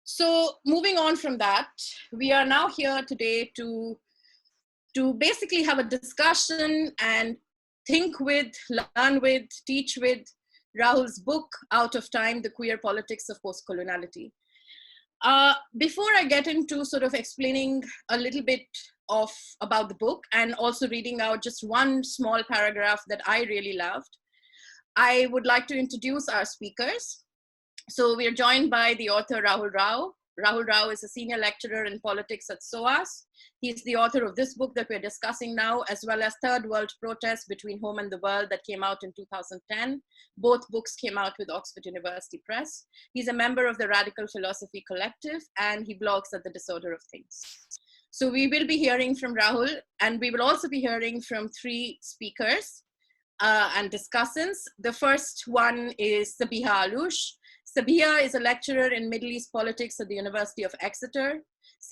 So moving on from that, we are now here today to basically have a discussion and think with, learn with, teach with Rahul's book, Out of Time, The Queer Politics of Postcoloniality. Before I get into sort of explaining a little bit about the book and also reading out just one small paragraph that I really loved, I would like to introduce our speakers. So we are joined by the author Rahul Rao. Rahul Rao is a senior lecturer in politics at SOAS. He's the author of this book that we're discussing now, as well as Third World Protest Between Home and the World that came out in 2010. Both books came out with Oxford University Press. He's a member of the Radical Philosophy Collective, and he blogs at The Disorder of Things. So we will be hearing from Rahul, and we will also be hearing from three speakers and discussants. The first one is Sabiha Alush. Sabiha is a lecturer in Middle East politics at the University of Exeter.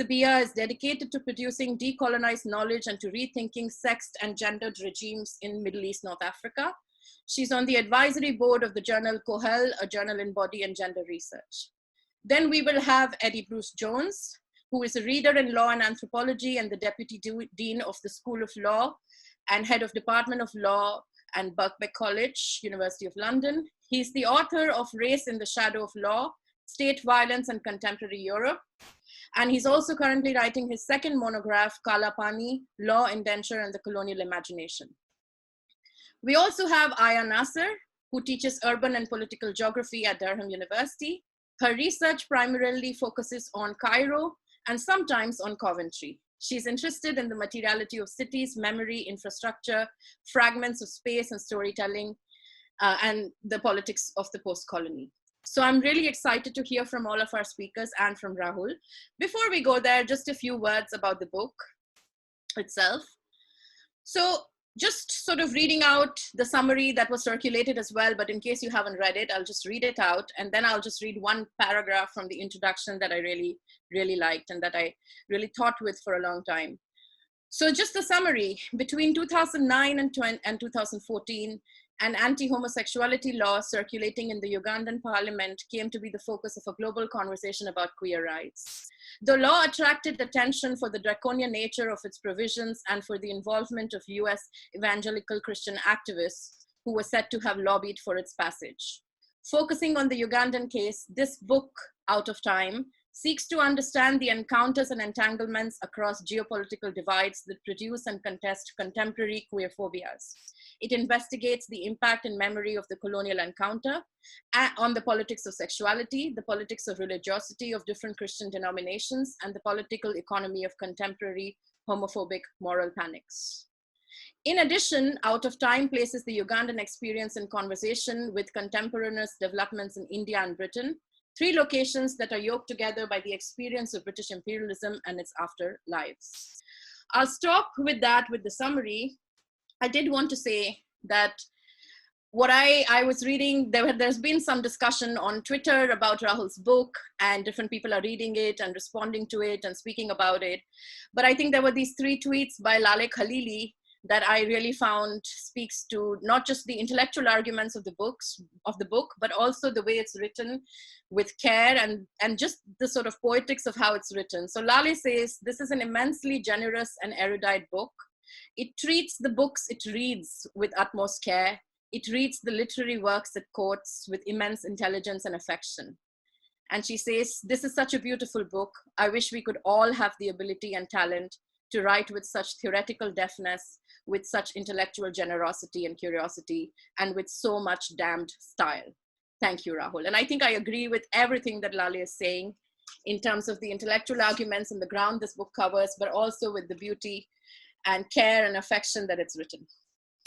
Sabiha is dedicated to producing decolonized knowledge and to rethinking sexed and gendered regimes in Middle East North Africa. She's on the advisory board of the journal Kohel, a journal in body and gender research. Then we will have Eddie Bruce Jones, who is a reader in law and anthropology and the deputy dean of the School of Law and head of Department of Law and Birkbeck College, University of London. He's the author of Race in the Shadow of Law, State Violence and Contemporary Europe. And he's also currently writing his second monograph, Kala Pani, Law, Indenture and the Colonial Imagination. We also have Aya Nasser, who teaches urban and political geography at Durham University. Her research primarily focuses on Cairo and sometimes on Coventry. She's interested in the materiality of cities, memory, infrastructure, fragments of space and storytelling, and the politics of the post-colony. So I'm really excited to hear from all of our speakers and from Rahul. Before we go there, just a few words about the book itself. So just sort of reading out the summary that was circulated as well, but in case you haven't read it, I'll just read it out, and then I'll just read one paragraph from the introduction that I really liked and that I really thought with for a long time. So just the summary: between 2009 and 2014, an anti-homosexuality law circulating in the Ugandan parliament came to be the focus of a global conversation about queer rights. The law attracted attention for the draconian nature of its provisions and for the involvement of US evangelical Christian activists who were said to have lobbied for its passage. Focusing on the Ugandan case, this book, Out of Time, seeks to understand the encounters and entanglements across geopolitical divides that produce and contest contemporary queerphobias. It investigates the impact and memory of the colonial encounter on the politics of sexuality, the politics of religiosity of different Christian denominations, and the political economy of contemporary homophobic moral panics. In addition, Out of Time places the Ugandan experience in conversation with contemporaneous developments in India and Britain, three locations that are yoked together by the experience of British imperialism and its afterlives. I'll stop with that, with the summary. I did want to say that what I was reading, there's been some discussion on Twitter about Rahul's book, and different people are reading it and responding to it and speaking about it. But I think there were these three tweets by Laleh Khalili that I really found speaks to not just the intellectual arguments of the book, but also the way it's written with care and just the sort of poetics of how it's written. So Laleh says, this is an immensely generous and erudite book. It treats the books it reads with utmost care. It reads the literary works it quotes with immense intelligence and affection. And she says, this is such a beautiful book. I wish we could all have the ability and talent to write with such theoretical deftness, with such intellectual generosity and curiosity, and with so much damned style. Thank you, Rahul. And I think I agree with everything that Laleh is saying in terms of the intellectual arguments and the ground this book covers, but also with the beauty and care and affection that it's written.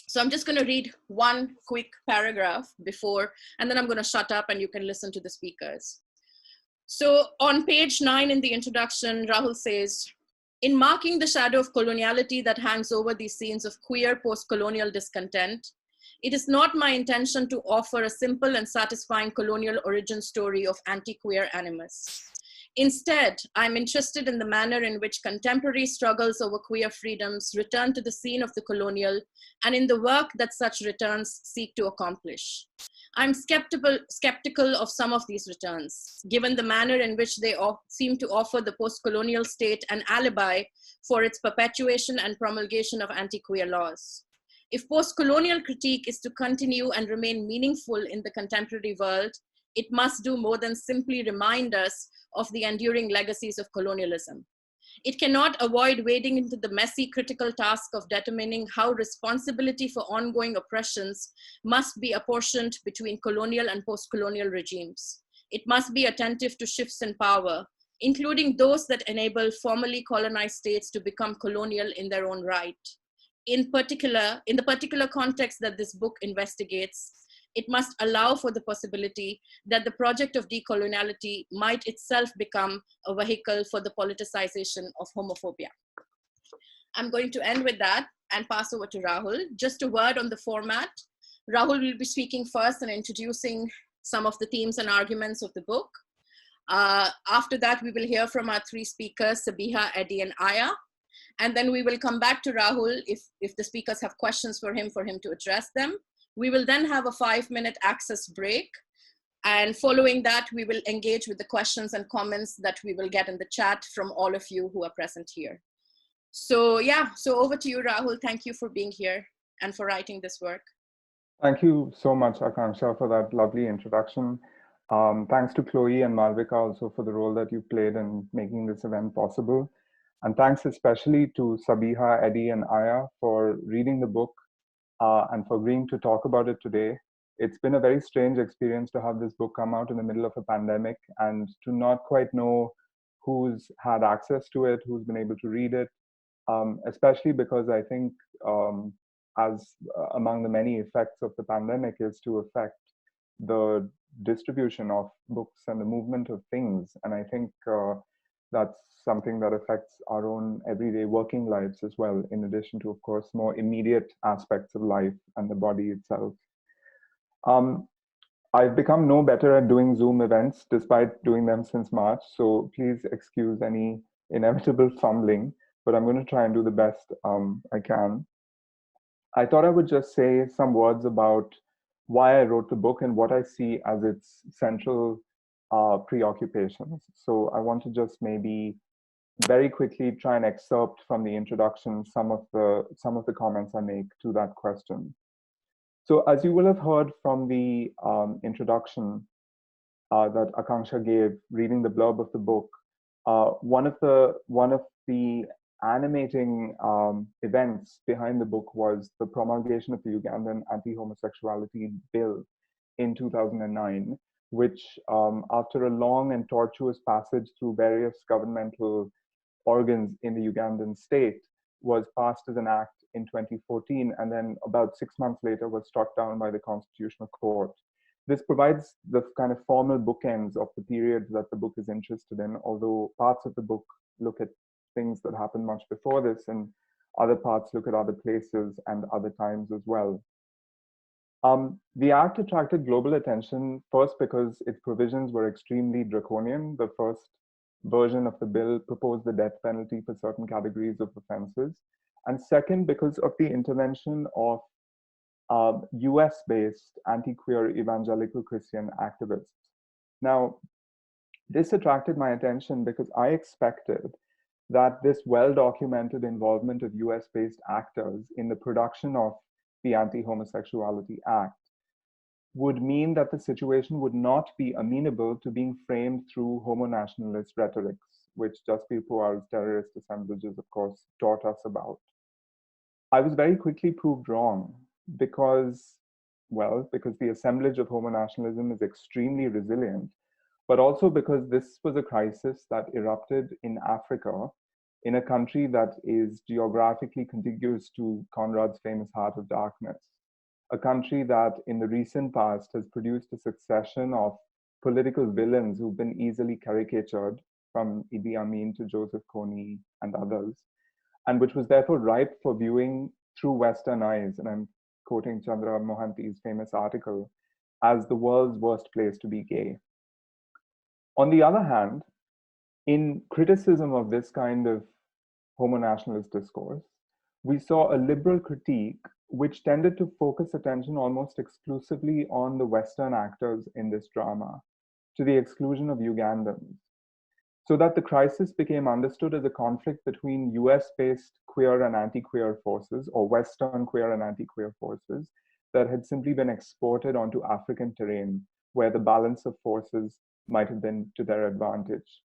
So I'm just going to read one quick paragraph before, and then I'm going to shut up and you can listen to the speakers. So on page 9 in the introduction, Rahul says, in marking the shadow of coloniality that hangs over these scenes of queer post-colonial discontent, it is not my intention to offer a simple and satisfying colonial origin story of anti-queer animus. Instead, I'm interested in the manner in which contemporary struggles over queer freedoms return to the scene of the colonial and in the work that such returns seek to accomplish. I'm skeptical of some of these returns, given the manner in which they seem to offer the post-colonial state an alibi for its perpetuation and promulgation of anti-queer laws. If post-colonial critique is to continue and remain meaningful in the contemporary world, it must do more than simply remind us of the enduring legacies of colonialism. It cannot avoid wading into the messy critical task of determining how responsibility for ongoing oppressions must be apportioned between colonial and post-colonial regimes. It must be attentive to shifts in power, including those that enable formerly colonized states to become colonial in their own right. In the particular context that this book investigates, it must allow for the possibility that the project of decoloniality might itself become a vehicle for the politicization of homophobia. I'm going to end with that and pass over to Rahul. Just a word on the format. Rahul will be speaking first and introducing some of the themes and arguments of the book. After that, we will hear from our three speakers, Sabiha, Eddie, and Aya. And then we will come back to Rahul if the speakers have questions for him to address them. We will then have a 5-minute access break. And following that, we will engage with the questions and comments that we will get in the chat from all of you who are present here. So yeah, so over to you, Rahul. Thank you for being here and for writing this work. Thank you so much, Akanksha, for that lovely introduction. Thanks to Chloe and Malvika also for the role that you played in making this event possible. And thanks especially to Sabiha, Eddie, and Aya for reading the book and for agreeing to talk about it today. It's been a very strange experience to have this book come out in the middle of a pandemic and to not quite know who's had access to it, who's been able to read it, especially because I think as among the many effects of the pandemic is to affect the distribution of books and the movement of things. And I think that's something that affects our own everyday working lives as well, in addition to, of course, more immediate aspects of life and the body itself. I've become no better at doing Zoom events despite doing them since March, so please excuse any inevitable fumbling, but I'm going to try and do the best I can. I thought I would just say some words about why I wrote the book and what I see as its central preoccupations. So I want to just maybe very quickly try and excerpt from the introduction some of the comments I make to that question. So as you will have heard from the introduction that Akanksha gave, reading the blurb of the book, one of the animating events behind the book was the promulgation of the Ugandan Anti-Homosexuality bill in 2009, which after a long and tortuous passage through various governmental organs in the Ugandan state, was passed as an act in 2014, and then about 6 months later was struck down by the Constitutional Court. This provides the kind of formal bookends of the periods that the book is interested in, although parts of the book look at things that happened much before this, and other parts look at other places and other times as well. The act attracted global attention, first because its provisions were extremely draconian. The first version of the bill proposed the death penalty for certain categories of offenses. And second, because of the intervention of US-based anti-queer evangelical Christian activists. Now, this attracted my attention because I expected that this well-documented involvement of US-based actors in the production of the Anti-Homosexuality Act would mean that the situation would not be amenable to being framed through homo-nationalist rhetorics, which Jaspir Puar's terrorist assemblages, of course, taught us about. I was very quickly proved wrong because the assemblage of homo-nationalism is extremely resilient, but also because this was a crisis that erupted in Africa, in a country that is geographically contiguous to Conrad's famous Heart of Darkness, a country that in the recent past has produced a succession of political villains who've been easily caricatured, from Idi Amin to Joseph Kony and others, and which was therefore ripe for viewing through Western eyes, and I'm quoting Chandra Mohanty's famous article, as the world's worst place to be gay. On the other hand, in criticism of this kind of homo-nationalist discourse, we saw a liberal critique which tended to focus attention almost exclusively on the Western actors in this drama, to the exclusion of Ugandans, so that the crisis became understood as a conflict between US-based queer and anti-queer forces, or Western queer and anti-queer forces, that had simply been exported onto African terrain, where the balance of forces might have been to their advantage.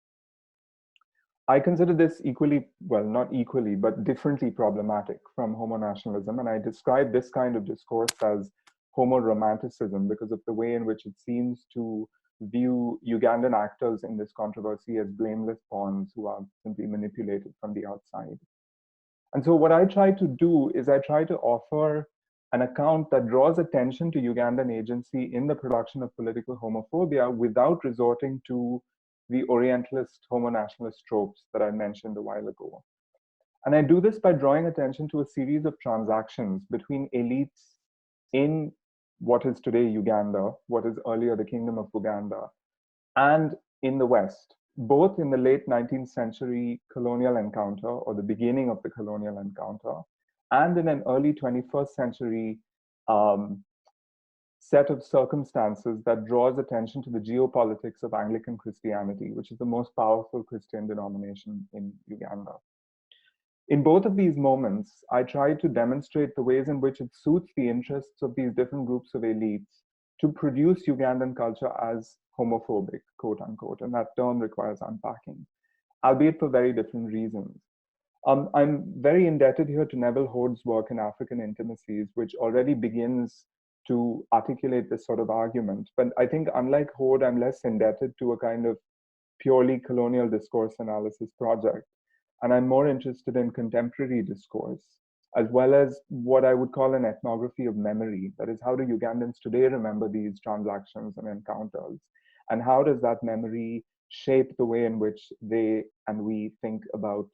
I consider this equally, well, not equally, but differently problematic from homo-nationalism, and I describe this kind of discourse as homo-romanticism because of the way in which it seems to view Ugandan actors in this controversy as blameless pawns who are simply manipulated from the outside. And so what I try to do is I try to offer an account that draws attention to Ugandan agency in the production of political homophobia without resorting to the Orientalist homo-nationalist tropes that I mentioned a while ago. And I do this by drawing attention to a series of transactions between elites in what is today Uganda, what is earlier the Kingdom of Buganda, and in the West, both in the late 19th century colonial encounter, or the beginning of the colonial encounter, and in an early 21st century set of circumstances that draws attention to the geopolitics of Anglican Christianity, which is the most powerful Christian denomination in Uganda. In both of these moments, I try to demonstrate the ways in which it suits the interests of these different groups of elites to produce Ugandan culture as homophobic, quote unquote, and that term requires unpacking, albeit for very different reasons. I'm very indebted here to Neville Hoad's work in African Intimacies, which already begins to articulate this sort of argument. But I think unlike Hoad, I'm less indebted to a kind of purely colonial discourse analysis project. And I'm more interested in contemporary discourse, as well as what I would call an ethnography of memory. That is, how do Ugandans today remember these transactions and encounters? And how does that memory shape the way in which they and we think about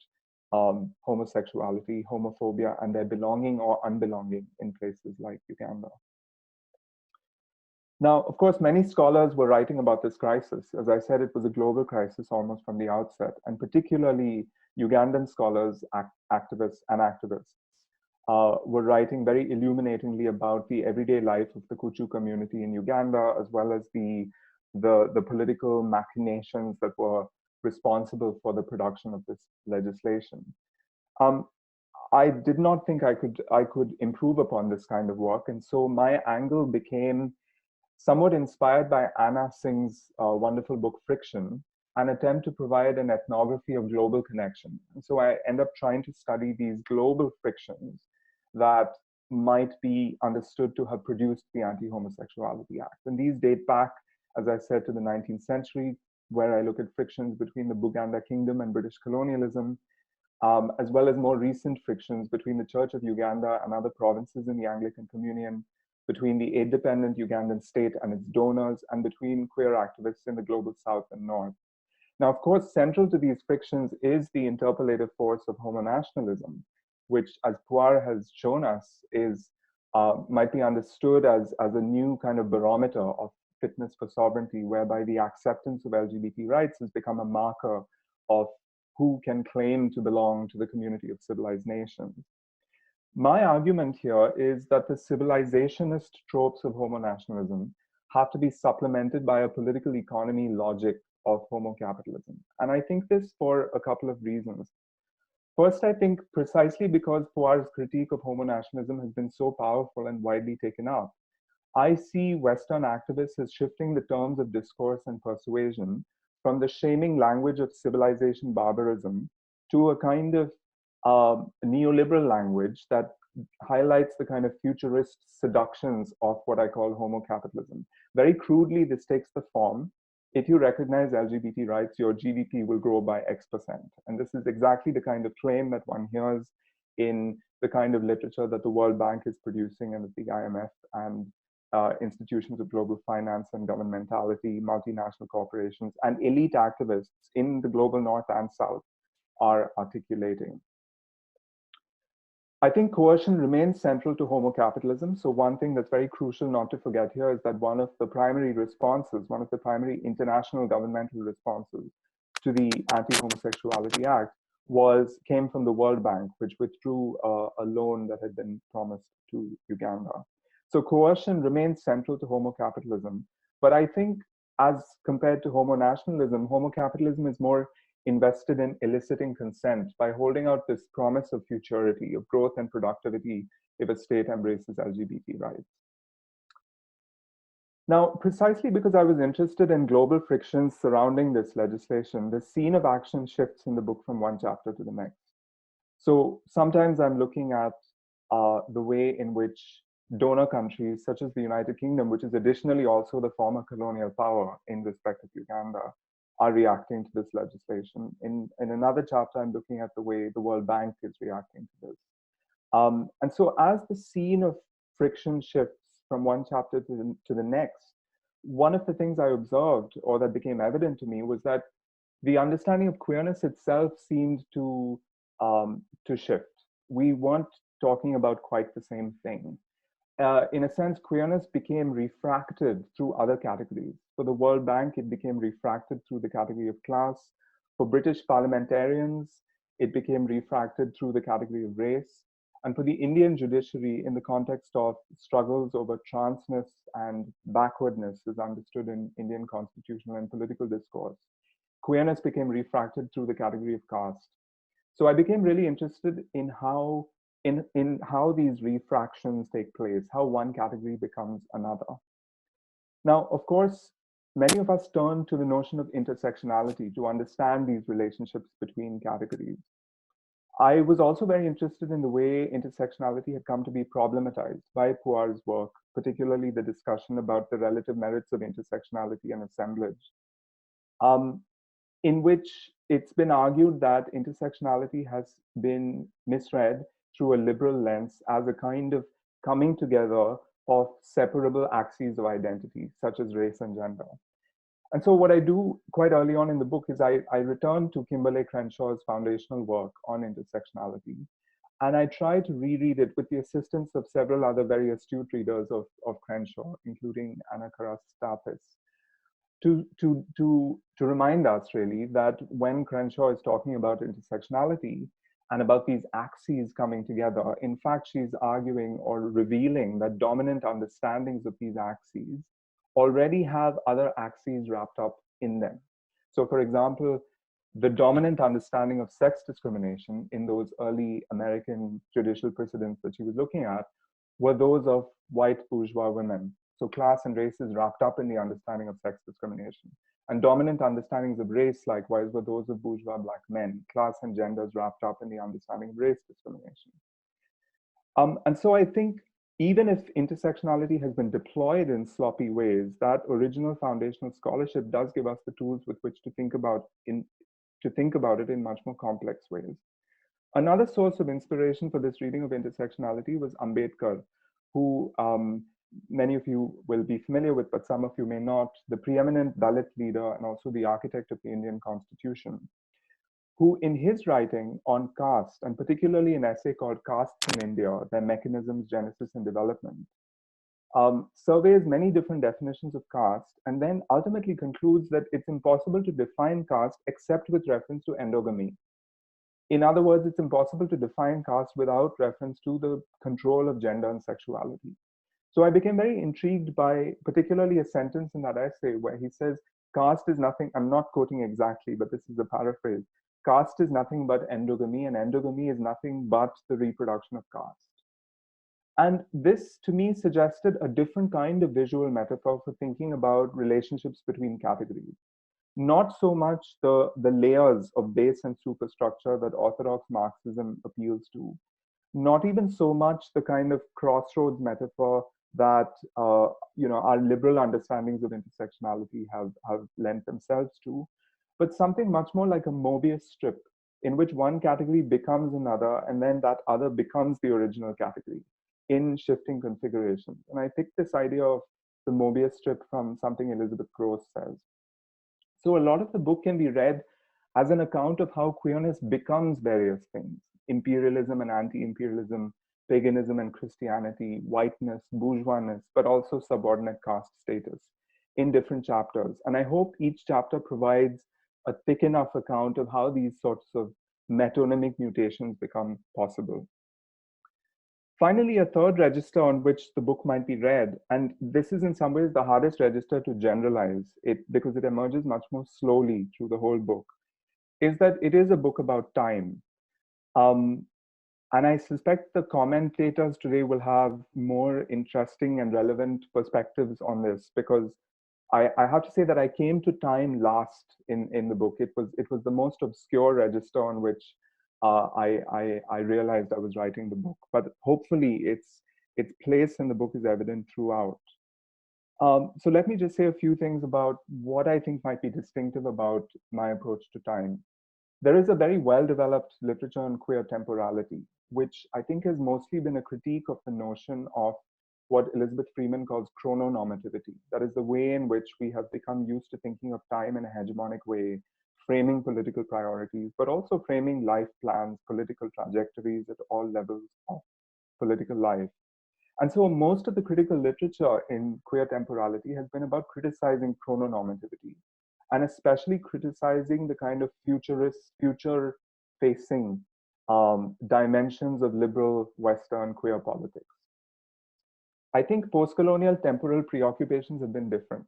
homosexuality, homophobia, and their belonging or unbelonging in places like Uganda? Now, of course, many scholars were writing about this crisis. As I said, it was a global crisis almost from the outset, and particularly Ugandan scholars, activists, were writing very illuminatingly about the everyday life of the Kuchu community in Uganda, as well as the political machinations that were responsible for the production of this legislation. I did not think I could improve upon this kind of work, and so my angle became somewhat inspired by Anna Singh's wonderful book Friction, an attempt to provide an ethnography of global connection. And so I end up trying to study these global frictions that might be understood to have produced the Anti-Homosexuality Act. And these date back, as I said, to the 19th century, where I look at frictions between the Buganda Kingdom and British colonialism, as well as more recent frictions between the Church of Uganda and other provinces in the Anglican Communion, between the independent Ugandan state and its donors, and between queer activists in the global South and North. Now, of course, central to these frictions is the interpellative force of homo-nationalism, which, as Puar has shown us, might be understood as a new kind of barometer of fitness for sovereignty, whereby the acceptance of LGBT rights has become a marker of who can claim to belong to the community of civilized nations. My argument here is that the civilizationist tropes of homo-nationalism have to be supplemented by a political economy logic of homo-capitalism. And I think this for a couple of reasons. First, I think precisely because Puar's critique of homo-nationalism has been so powerful and widely taken up, I see Western activists as shifting the terms of discourse and persuasion from the shaming language of civilization barbarism to a kind of neoliberal language that highlights the kind of futurist seductions of what I call homo-capitalism. Very crudely, this takes the form: if you recognize LGBT rights, your GDP will grow by X%. And this is exactly the kind of claim that one hears in the kind of literature that the World Bank is producing and that the IMF and institutions of global finance and governmentality, multinational corporations, and elite activists in the global North and South are articulating. I think coercion remains central to homo-capitalism. So one thing that's very crucial not to forget here is that one of the primary responses, one of the primary international governmental responses to the Anti-Homosexuality Act came from the World Bank, which withdrew a loan that had been promised to Uganda. So coercion remains central to homo-capitalism. But I think as compared to homo-nationalism, homo-capitalism is more invested in eliciting consent by holding out this promise of futurity, of growth and productivity if a state embraces LGBT rights. Now, precisely because I was interested in global frictions surrounding this legislation, the scene of action shifts in the book from one chapter to the next. So sometimes I'm looking at the way in which donor countries, such as the United Kingdom, which is additionally also the former colonial power in respect of Uganda, are reacting to this legislation. In another chapter, I'm looking at the way the World Bank is reacting to this. And so as the scene of friction shifts from one chapter to the next, one of the things I observed, or that became evident to me, was that the understanding of queerness itself seemed to shift. We weren't talking about quite the same thing. In a sense, queerness became refracted through other categories. For the World Bank, it became refracted through the category of class. For British parliamentarians, it became refracted through the category of race. And for the Indian judiciary, in the context of struggles over transness and backwardness, as understood in Indian constitutional and political discourse, queerness became refracted through the category of caste. So I became really interested in how these refractions take place, how one category becomes another. Now, of course, many of us turn to the notion of intersectionality to understand these relationships between categories. I was also very interested in the way intersectionality had come to be problematized by Puar's work, particularly the discussion about the relative merits of intersectionality and assemblage, in which it's been argued that intersectionality has been misread through a liberal lens as a kind of coming together of separable axes of identity, such as race and gender. And so what I do quite early on in the book is I return to Kimberlé Crenshaw's foundational work on intersectionality, and I try to reread it with the assistance of several other very astute readers of Crenshaw, including Anna Karastapis, to remind us really that when Crenshaw is talking about intersectionality and about these axes coming together, in fact, she's arguing or revealing that dominant understandings of these axes already have other axes wrapped up in them. So for example, the dominant understanding of sex discrimination in those early American judicial precedents that she was looking at were those of white bourgeois women. So class and race is wrapped up in the understanding of sex discrimination. And dominant understandings of race, likewise, were those of bourgeois Black men. Class and gender is wrapped up in the understanding of race discrimination. And so I think even if intersectionality has been deployed in sloppy ways, that original foundational scholarship does give us the tools with which to think about it in much more complex ways. Another source of inspiration for this reading of intersectionality was Ambedkar, who many of you will be familiar with, but some of you may not, the preeminent Dalit leader and also the architect of the Indian Constitution, who in his writing on caste, and particularly an essay called Castes in India, Their Mechanisms, Genesis, and Development, surveys many different definitions of caste, and then ultimately concludes that it's impossible to define caste except with reference to endogamy. In other words, it's impossible to define caste without reference to the control of gender and sexuality. So I became very intrigued by particularly a sentence in that essay where he says, caste is nothing, I'm not quoting exactly, but this is a paraphrase. Caste is nothing but endogamy, and endogamy is nothing but the reproduction of caste. And this, to me, suggested a different kind of visual metaphor for thinking about relationships between categories. Not so much the layers of base and superstructure that orthodox Marxism appeals to. Not even so much the kind of crossroads metaphor that our liberal understandings of intersectionality have lent themselves to, but something much more like a Mobius strip in which one category becomes another, and then that other becomes the original category in shifting configurations. And I picked this idea of the Mobius strip from something Elizabeth Gross says. So a lot of the book can be read as an account of how queerness becomes various things: imperialism and anti-imperialism, paganism and Christianity, whiteness, bourgeoisness, but also subordinate caste status in different chapters. And I hope each chapter provides a thick enough account of how these sorts of metonymic mutations become possible. Finally, a third register on which the book might be read, and this is in some ways the hardest register to generalize it because it emerges much more slowly through the whole book, is that it is a book about time. And I suspect the commentators today will have more interesting and relevant perspectives on this, because I have to say that I came to time last in the book. It was the most obscure register on which I realized I was writing the book. But hopefully its place in the book is evident throughout. So let me just say a few things about what I think might be distinctive about my approach to time. There is a very well-developed literature on queer temporality, which I think has mostly been a critique of the notion of what Elizabeth Freeman calls chrononormativity. That is the way in which we have become used to thinking of time in a hegemonic way, framing political priorities, but also framing life plans, political trajectories at all levels of political life. And so most of the critical literature in queer temporality has been about criticizing chrononormativity, and especially criticizing the kind of future-facing dimensions of liberal Western queer politics. I think postcolonial temporal preoccupations have been different.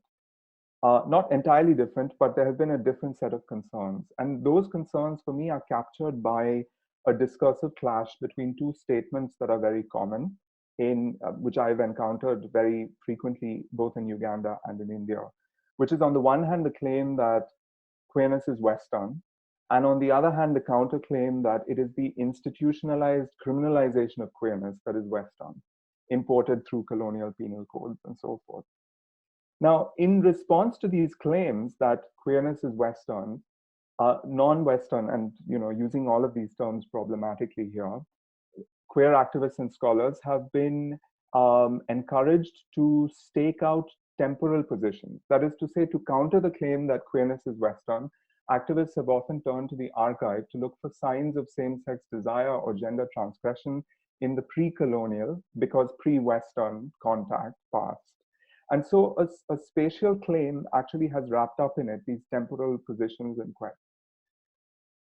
Not entirely different, but there has been a different set of concerns. And those concerns for me are captured by a discursive clash between two statements that are very common, which I've encountered very frequently, both in Uganda and in India, which is on the one hand, the claim that queerness is Western, and on the other hand, the counterclaim that it is the institutionalized criminalization of queerness that is Western, imported through colonial penal codes and so forth. Now, in response to these claims that queerness is Western, non-Western, and using all of these terms problematically here, queer activists and scholars have been encouraged to stake out temporal positions. That is to say, to counter the claim that queerness is Western, activists have often turned to the archive to look for signs of same-sex desire or gender transgression in the pre-colonial, because pre-Western contact past. And so a spatial claim actually has wrapped up in it these temporal positions and questions.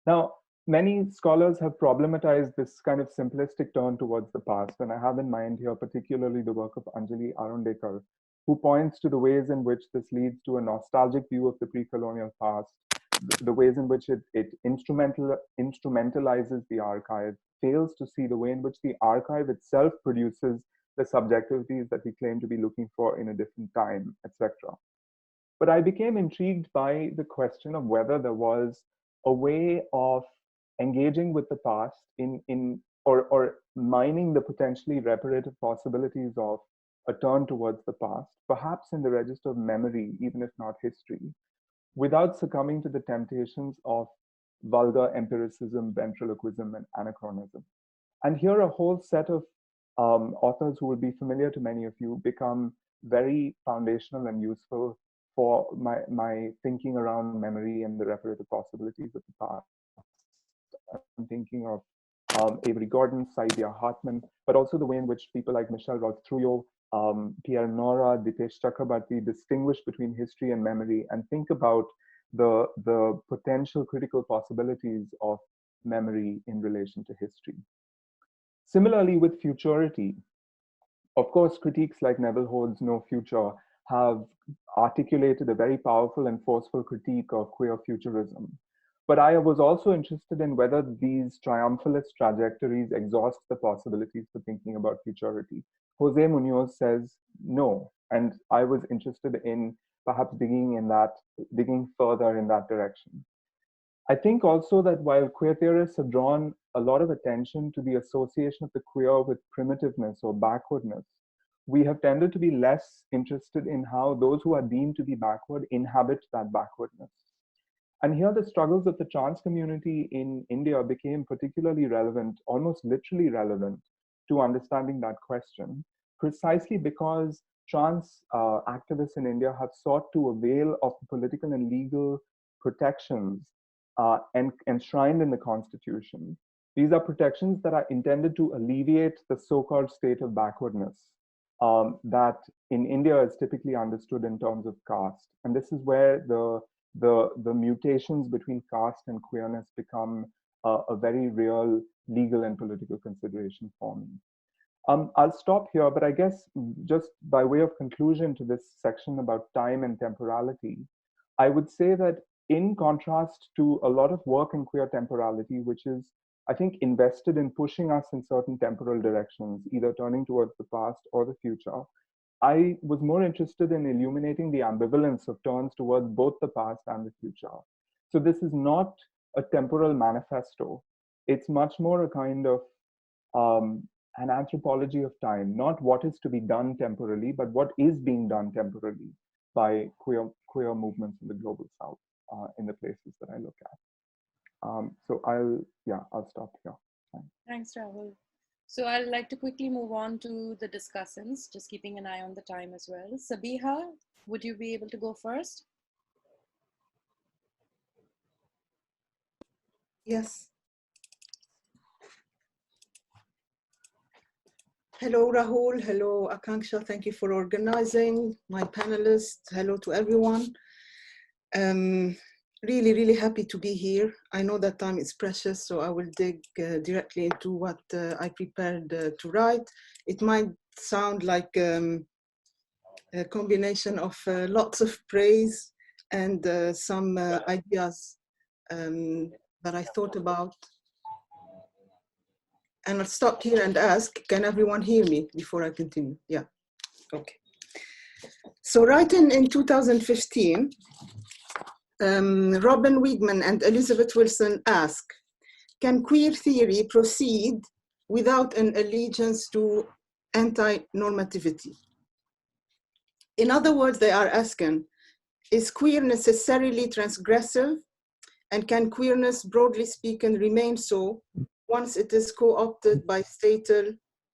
Now, many scholars have problematized this kind of simplistic turn towards the past, and I have in mind here particularly the work of Anjali Arundekar, who points to the ways in which this leads to a nostalgic view of the pre-colonial past, the ways in which it instrumentalizes the archive, fails to see the way in which the archive itself produces the subjectivities that we claim to be looking for in a different time, etc. But I became intrigued by the question of whether there was a way of engaging with the past or mining the potentially reparative possibilities of a turn towards the past, perhaps in the register of memory, even if not history, without succumbing to the temptations of vulgar empiricism, ventriloquism, and anachronism. And here a whole set of authors who will be familiar to many of you become very foundational and useful for my thinking around memory and the reparative possibilities of the past. I'm thinking of Avery Gordon, Saidia Hartman, but also the way in which people like Michel Roth-Trouillot, Pierre Nora, Dipesh Chakrabarti distinguish between history and memory and think about the potential critical possibilities of memory in relation to history. Similarly, with futurity, of course, critiques like Neville Hoad's No Future have articulated a very powerful and forceful critique of queer futurism. But I was also interested in whether these triumphalist trajectories exhaust the possibilities for thinking about futurity. Jose Munoz says no, and I was interested in perhaps digging further in that direction. I think also that while queer theorists have drawn a lot of attention to the association of the queer with primitiveness or backwardness, we have tended to be less interested in how those who are deemed to be backward inhabit that backwardness. And here the struggles of the trans community in India became particularly relevant, almost literally relevant, to understanding that question, precisely because trans activists in India have sought to avail of the political and legal protections and enshrined in the Constitution. These are protections that are intended to alleviate the so-called state of backwardness that in India is typically understood in terms of caste. And this is where the the mutations between caste and queerness become a very real legal and political consideration for me. I'll stop here, but I guess just by way of conclusion to this section about time and temporality, I would say that in contrast to a lot of work in queer temporality, which is, I think, invested in pushing us in certain temporal directions, either turning towards the past or the future, I was more interested in illuminating the ambivalence of turns towards both the past and the future. So this is not a temporal manifesto. It's much more a kind of an anthropology of time, not what is to be done temporally, but what is being done temporally by queer movements in the global south in the places that I look at. So I'll stop here. Thanks, Rahul. So I'd like to quickly move on to the discussants, just keeping an eye on the time as well. Sabiha, would you be able to go first? Yes. Hello, Rahul. Hello, Akanksha. Thank you for organizing. My panelists, hello to everyone. Really, really happy to be here. I know that time is precious, so I will dig directly into what I prepared to write. It might sound like a combination of lots of praise and some ideas that I thought about. And I'll stop here and ask, can everyone hear me before I continue? Yeah, okay. So writing in 2015, Robin Weidman and Elizabeth Wilson ask, can queer theory proceed without an allegiance to anti-normativity? In other words, they are asking, is queer necessarily transgressive? And can queerness, broadly speaking, remain so once it is co-opted by statal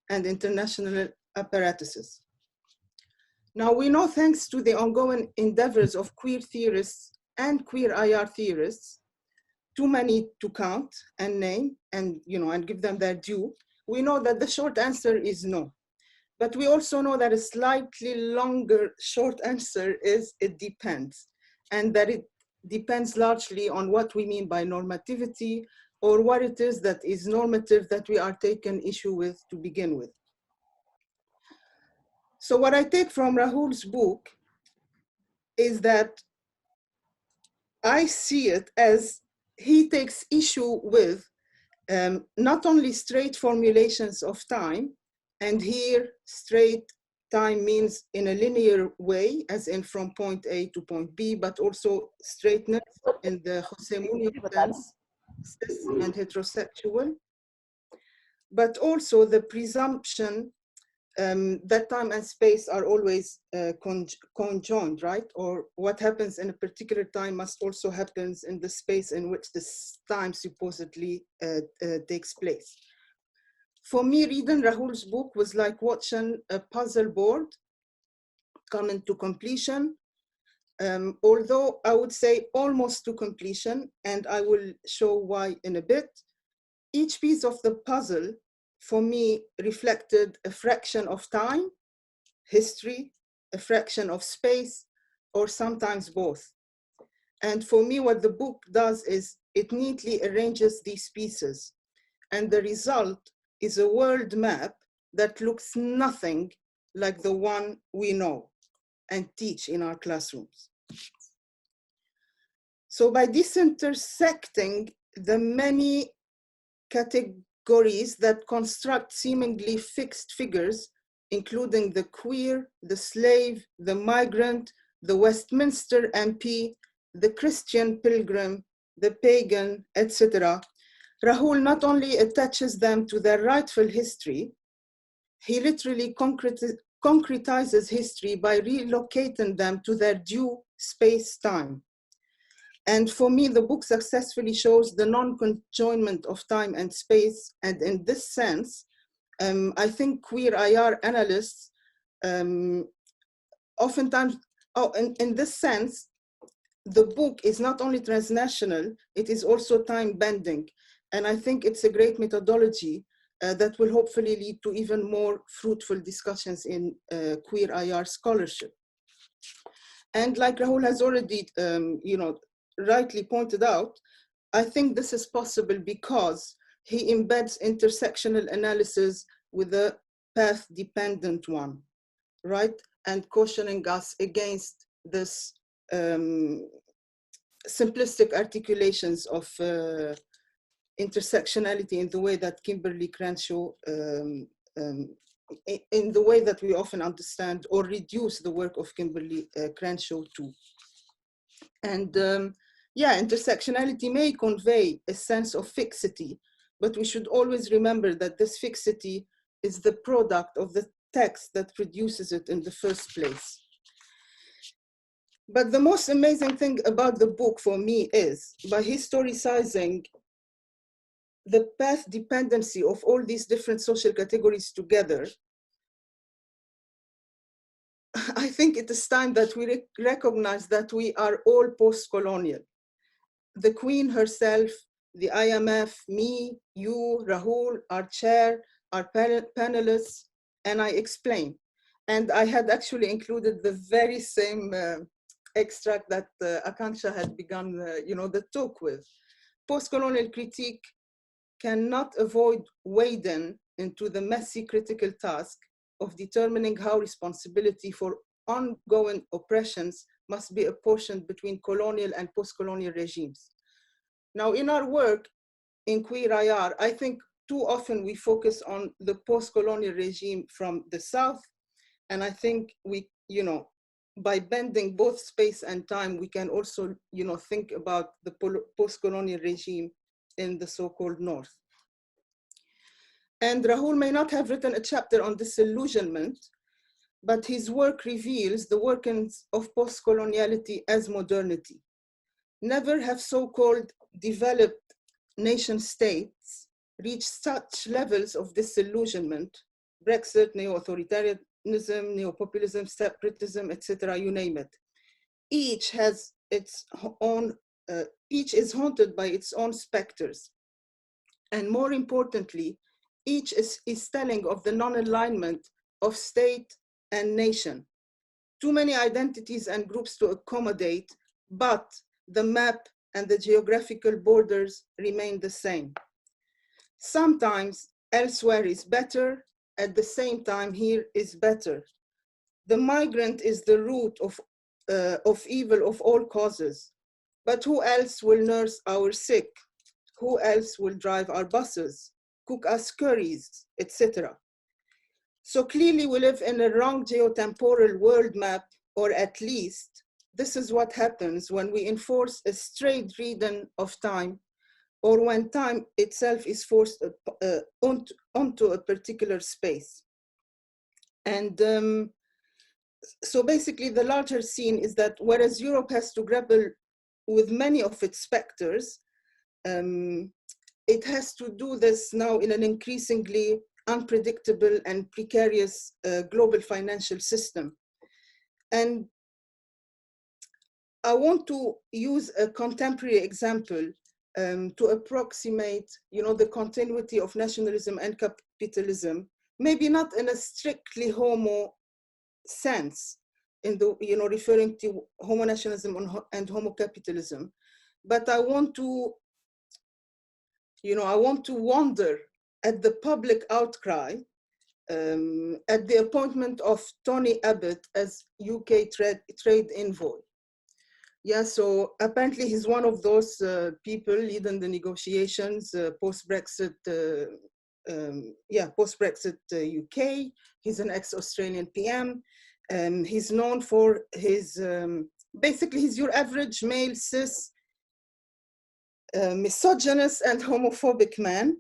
and international apparatuses? Now, we know, thanks to the ongoing endeavors of queer theorists and queer IR theorists, too many to count and name and give them their due, we know that the short answer is no. But we also know that a slightly longer short answer is it depends, and that it depends largely on what we mean by normativity, or what it is that is normative that we are taking issue with to begin with. So what I take from Rahul's book is that I see it as he takes issue with not only straight formulations of time, and here straight time means in a linear way, as in from point A to point B, but also straightness in the Jose Munoz sense, cis and heterosexual, but also the presumption that time and space are always conjoined, right? Or what happens in a particular time must also happen in the space in which this time supposedly takes place. For me, reading Rahul's book was like watching a puzzle board coming to completion, although I would say almost to completion, and I will show why in a bit. Each piece of the puzzle, for me, reflected a fraction of time, history, a fraction of space, or sometimes both. And for me, what the book does is it neatly arranges these pieces, and the result is a world map that looks nothing like the one we know and teach in our classrooms. So by disintersecting the many categories that construct seemingly fixed figures, including the queer, the slave, the migrant, the Westminster MP, the Christian pilgrim, the pagan, etc., Rahul not only attaches them to their rightful history, he literally concretizes history by relocating them to their due space-time. And for me, the book successfully shows the non-conjoinment of time and space. And in this sense, I think queer IR analysts oftentimes, in this sense, the book is not only transnational, it is also time-bending. And I think it's a great methodology that will hopefully lead to even more fruitful discussions in queer IR scholarship. And like Rahul has already, rightly pointed out, I think this is possible because he embeds intersectional analysis with a path-dependent one, right? And cautioning us against this simplistic articulations of intersectionality in the way that Kimberly Crenshaw, in the way that we often understand or reduce the work of Kimberly Crenshaw to. And intersectionality may convey a sense of fixity, but we should always remember that this fixity is the product of the text that produces it in the first place. But the most amazing thing about the book for me is, by historicizing the path dependency of all these different social categories together, I think it is time that we recognize that we are all post-colonial. The Queen herself, the IMF, me, you, Rahul, our chair, our panelists, and I explain. And I had actually included the very same extract that Akanksha had begun the talk with. Post-colonial critique cannot avoid wading into the messy critical task of determining how responsibility for ongoing oppressions must be apportioned between colonial and post-colonial regimes. Now, in our work in Queer IR, I think too often we focus on the post-colonial regime from the South, and I think we, by bending both space and time, we can also, think about the post-colonial regime in the so-called North. And Rahul may not have written a chapter on disillusionment, but his work reveals the workings of postcoloniality as modernity. Never have so-called developed nation states reached such levels of disillusionment, Brexit, neo-authoritarianism, neo-populism, separatism, etc., you name it. Each has its own, each is haunted by its own specters. And more importantly, each is telling of the non-alignment of state and nation. Too many identities and groups to accommodate, but the map and the geographical borders remain the same. Sometimes elsewhere is better, at the same time here is better. The migrant is the root of evil of all causes, but who else will nurse our sick? Who else will drive our buses, cook us curries, etc.? So clearly we live in a wrong geotemporal world map, or at least this is what happens when we enforce a straight reading of time, or when time itself is forced onto a particular space. And so basically the larger scene is that whereas Europe has to grapple with many of its specters, it has to do this now in an increasingly unpredictable and precarious global financial system. And I want to use a contemporary example to approximate, the continuity of nationalism and capitalism, maybe not in a strictly homo sense, in the, referring to homo nationalism and homo capitalism, but I want to, wonder at the public outcry at the appointment of Tony Abbott as UK trade envoy. Yeah, so apparently he's one of those people leading the negotiations post-Brexit, post-Brexit UK. He's an ex-Australian PM. He's known for his, basically he's your average male cis, misogynist and homophobic man,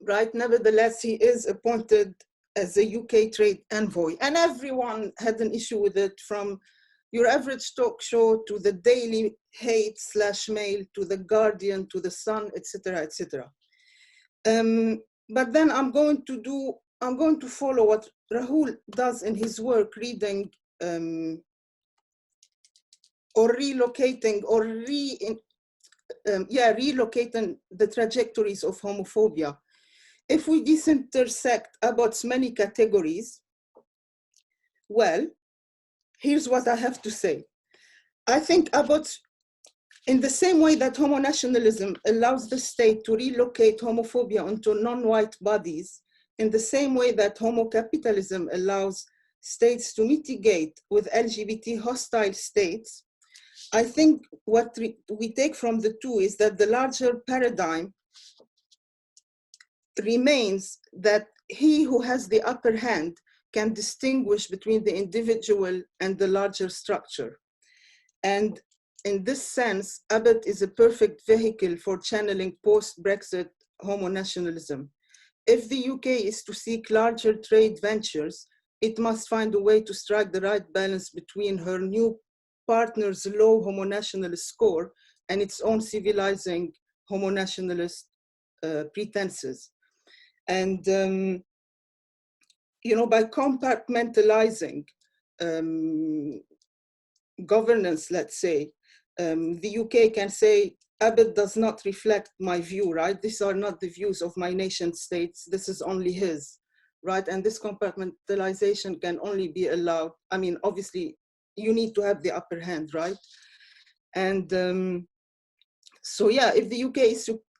right? Nevertheless, he is appointed as a UK trade envoy, and everyone had an issue with it, from your average talk show to the Daily Hate /Mail to the Guardian to the Sun, etc., etc. But then I'm going to follow what Rahul does in his work, reading or relocating or relocating the trajectories of homophobia. If we disintersect Abbott's many categories, well, here's what I have to say. I think about, in the same way that homonationalism allows the state to relocate homophobia onto non-white bodies, in the same way that homocapitalism allows states to mitigate with LGBT hostile states, I think what we take from the two is that the larger paradigm remains that he who has the upper hand can distinguish between the individual and the larger structure. And in this sense, Abbott is a perfect vehicle for channeling post-Brexit homonationalism. If the UK is to seek larger trade ventures, it must find a way to strike the right balance between her new partner's low homonationalist score and its own civilizing homonationalist pretenses. And you know, by compartmentalizing governance, let's say, the UK can say, Abbott does not reflect my view, right? These are not the views of my nation states. This is only his, right? And this compartmentalization can only be allowed. I mean, obviously, you need to have the upper hand, right? And so, yeah, if the UK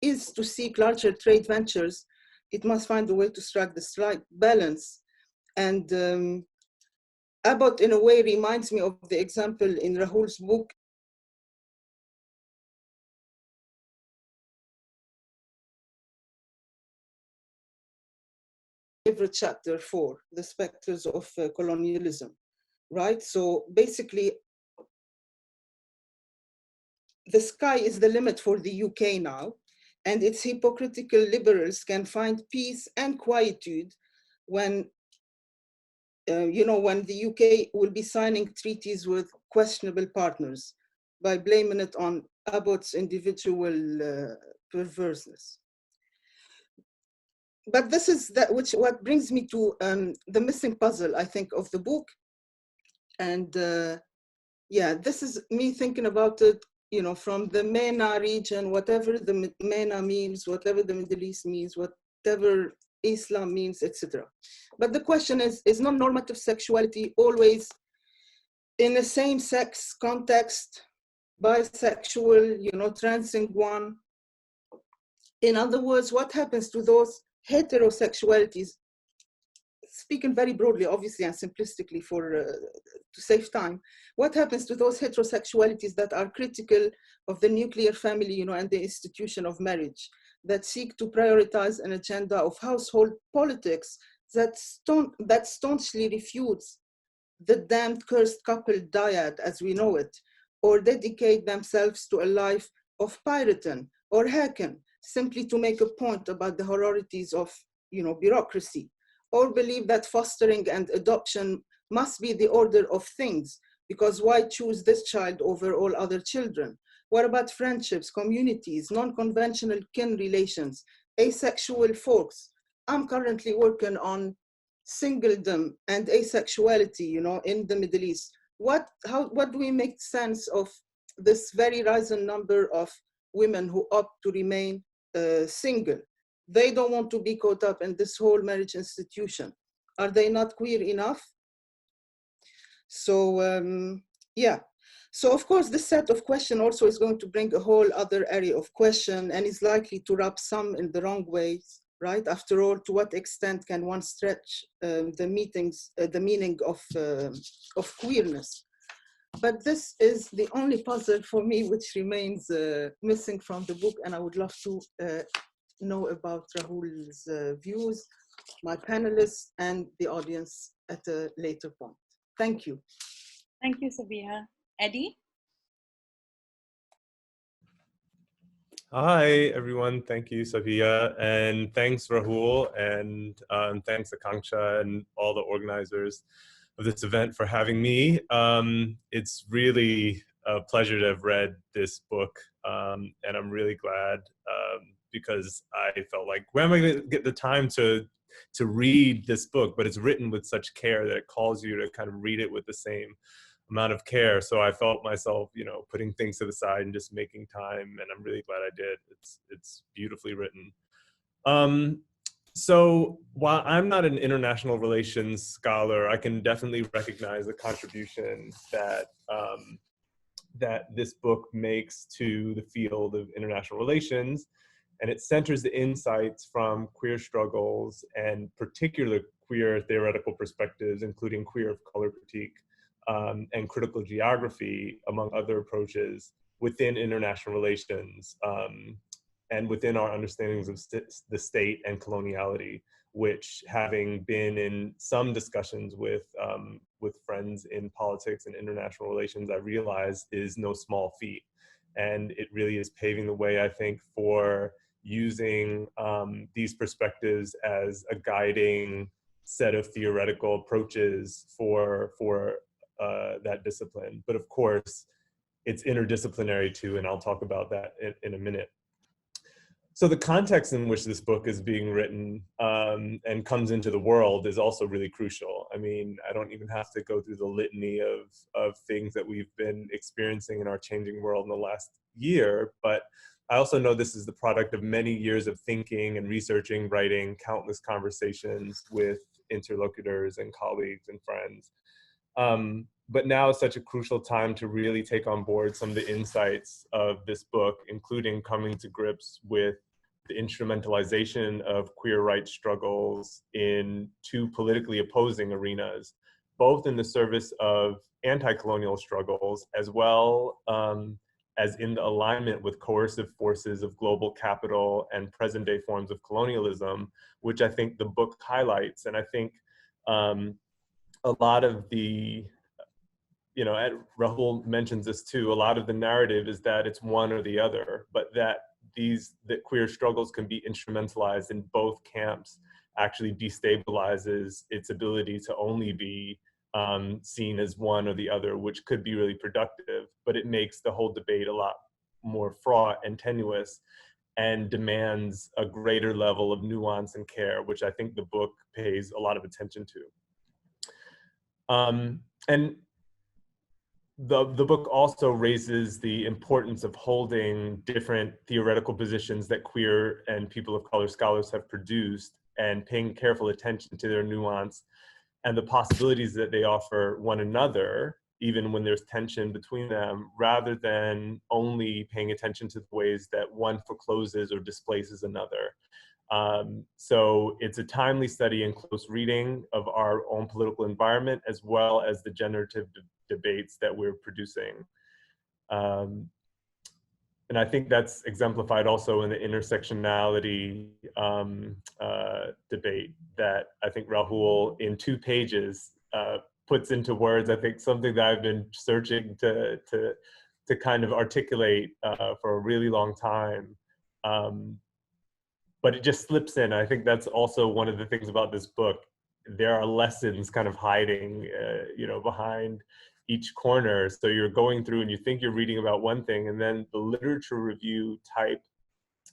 is to seek larger trade ventures, it must find a way to strike the right balance. And Abbott, in a way, reminds me of the example in Rahul's book. Favorite chapter 4, the specters of colonialism, right? So basically, the sky is the limit for the UK now, and its hypocritical liberals can find peace and quietude when, you know, when the UK will be signing treaties with questionable partners by blaming it on Abbott's individual perverseness. But this is what brings me to the missing puzzle, I think, of the book. And yeah, this is me thinking about it, you know, from the MENA region, whatever the MENA means, whatever the Middle East means, whatever Islam means, etc. But the question is non-normative sexuality always in a same-sex context, bisexual, you know, transexual? In other words, what happens to those heterosexualities, speaking very broadly, obviously, and simplistically to save time, what happens to those heterosexualities that are critical of the nuclear family, you know, and the institution of marriage, that seek to prioritize an agenda of household politics that staunchly refutes the damned cursed couple dyad as we know it, or dedicate themselves to a life of pirating or hacking, simply to make a point about the horrorities of, you know, bureaucracy, or believe that fostering and adoption must be the order of things, because why choose this child over all other children? What about friendships, communities, non-conventional kin relations, asexual folks? I'm currently working on singledom and asexuality, you know, in the Middle East. What do we make sense of this very rising number of women who opt to remain single? They don't want to be caught up in this whole marriage institution. Are they not queer enough? So yeah. So of course, this set of questions also is going to bring a whole other area of question, and is likely to rub some in the wrong ways, right? After all, to what extent can one stretch the meaning of queerness? But this is the only puzzle for me which remains missing from the book, and I would love to know about Rahul's views, my panelists, and the audience at a later point. Thank you. Thank you, Sabia. Eddie? Hi, everyone. Thank you, Sabia. And thanks, Rahul. And thanks, Akanksha, and all the organizers of this event for having me. It's really a pleasure to have read this book. And I'm really glad because I felt like, when am I going to get the time to read this book? But it's written with such care that it calls you to kind of read it with the same amount of care. So I felt myself, you know, putting things to the side and just making time, and I'm really glad I did. It's beautifully written. So while I'm not an international relations scholar, I can definitely recognize the contribution that that this book makes to the field of international relations. And it centers the insights from queer struggles and particular queer theoretical perspectives, including queer of color critique and critical geography, among other approaches within international relations and within our understandings of the state and coloniality, which, having been in some discussions with friends in politics and international relations, I realize is no small feat. And it really is paving the way, I think, for using these perspectives as a guiding set of theoretical approaches for that discipline. But of course, it's interdisciplinary too, and I'll talk about that in a minute. So the context in which this book is being written and comes into the world is also really crucial. I mean, I don't even have to go through the litany of things that we've been experiencing in our changing world in the last year, but I also know this is the product of many years of thinking and researching, writing, countless conversations with interlocutors and colleagues and friends. But now is such a crucial time to really take on board some of the insights of this book, including coming to grips with the instrumentalization of queer rights struggles in two politically opposing arenas, both in the service of anti-colonial struggles, as well as in the alignment with coercive forces of global capital and present-day forms of colonialism, which I think the book highlights. And I think a lot of the, you know, Rahul mentions this too, a lot of the narrative is that it's one or the other, but that queer struggles can be instrumentalized in both camps actually destabilizes its ability to only be seen as one or the other, which could be really productive, but it makes the whole debate a lot more fraught and tenuous and demands a greater level of nuance and care, which I think the book pays a lot of attention to. And the book also raises the importance of holding different theoretical positions that queer and people of color scholars have produced and paying careful attention to their nuance and the possibilities that they offer one another, even when there's tension between them, rather than only paying attention to the ways that one forecloses or displaces another. So it's a timely study and close reading of our own political environment, as well as the generative debates that we're producing. And I think that's exemplified also in the intersectionality debate that I think Rahul, in 2 pages, puts into words, I think, something that I've been searching to kind of articulate for a really long time. But it just slips in. I think that's also one of the things about this book. There are lessons kind of hiding, you know, behind each corner. So you're going through and you think you're reading about one thing, and then the literature review type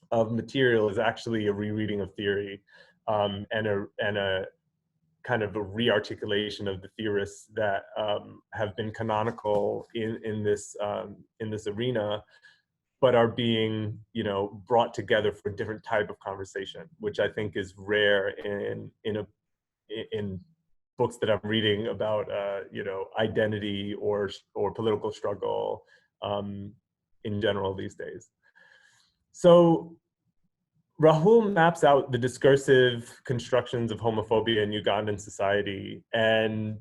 of material is actually a rereading of theory and a kind of a re-articulation of the theorists that have been canonical in this arena, but are being, you know, brought together for a different type of conversation, which I think is rare in books that I'm reading about, you know, identity or political struggle in general these days. So Rahul maps out the discursive constructions of homophobia in Ugandan society, and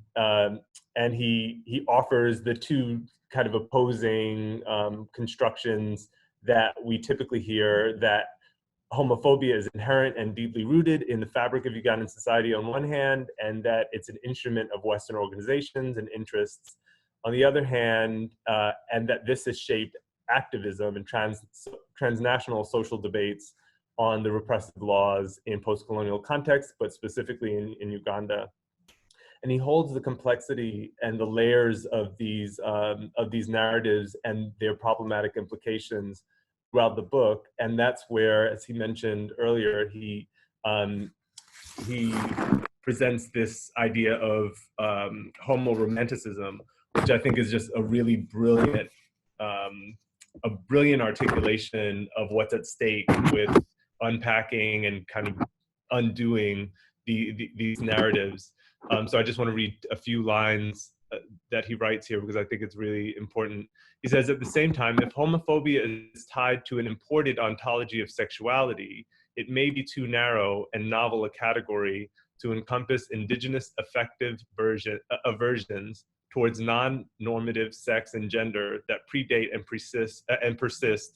he offers the 2 kind of opposing constructions that we typically hear, that homophobia is inherent and deeply rooted in the fabric of Ugandan society on one hand, and that it's an instrument of Western organizations and interests on the other hand, and that this has shaped activism and transnational social debates on the repressive laws in post-colonial context, but specifically in Uganda. And he holds the complexity and the layers of these narratives and their problematic implications throughout the book. And that's where, as he mentioned earlier, he presents this idea of homoromanticism, which I think is just a really brilliant, articulation of what's at stake with unpacking and kind of undoing these narratives. So I just want to read a few lines that he writes here because I think it's really important. He says, at the same time, if homophobia is tied to an imported ontology of sexuality, it may be too narrow and novel a category to encompass indigenous affective aversions towards non-normative sex and gender that predate and persist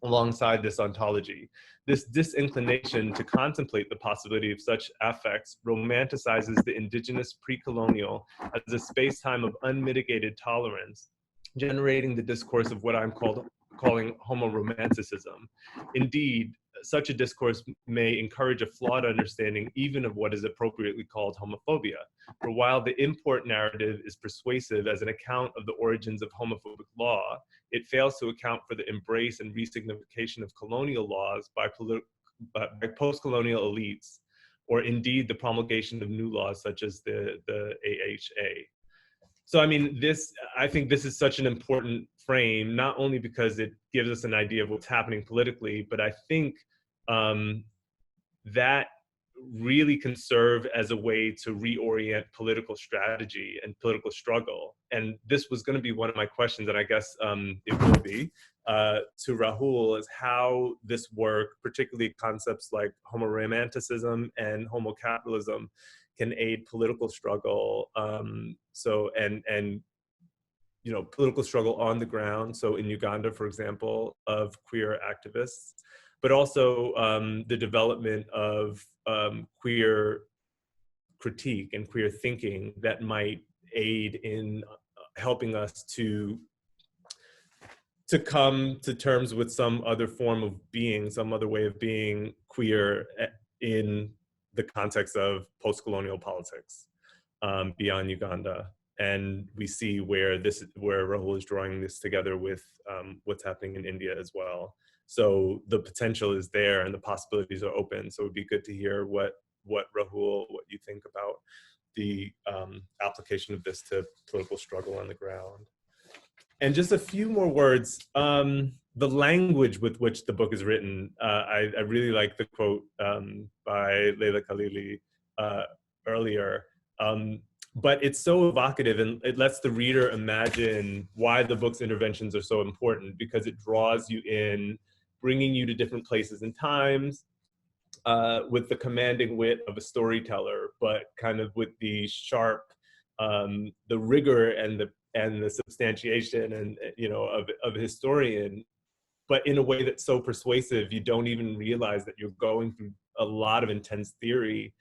alongside this ontology. This disinclination to contemplate the possibility of such affects romanticizes the indigenous pre-colonial as a space-time of unmitigated tolerance, generating the discourse of what I'm calling homoromanticism. Indeed, such a discourse may encourage a flawed understanding even of what is appropriately called homophobia. For while the import narrative is persuasive as an account of the origins of homophobic law, it fails to account for the embrace and resignification of colonial laws by post-colonial elites, or indeed the promulgation of new laws such as the AHA. So I mean, I think this is such an important frame, not only because it gives us an idea of what's happening politically, but I think that really can serve as a way to reorient political strategy and political struggle. And this was going to be one of my questions, and I guess it will be, to Rahul, is how this work, particularly concepts like homoromanticism and homocapitalism, can aid political struggle. And you know, political struggle on the ground. So in Uganda, for example, of queer activists, but also the development of queer critique and queer thinking that might aid in helping us to come to terms with some other form of being, some other way of being queer in the context of post-colonial politics beyond Uganda. And we see where Rahul is drawing this together with what's happening in India as well. So the potential is there and the possibilities are open. So it'd be good to hear what Rahul, what you think about the application of this to political struggle on the ground. And just a few more words. The language with which the book is written, I really like the quote by Leila Khalili earlier. But it's so evocative and it lets the reader imagine why the book's interventions are so important, because it draws you in, bringing you to different places and times with the commanding wit of a storyteller, but kind of with the sharp, the rigor and the substantiation and, you know, of a historian, but in a way that's so persuasive, you don't even realize that you're going through a lot of intense theory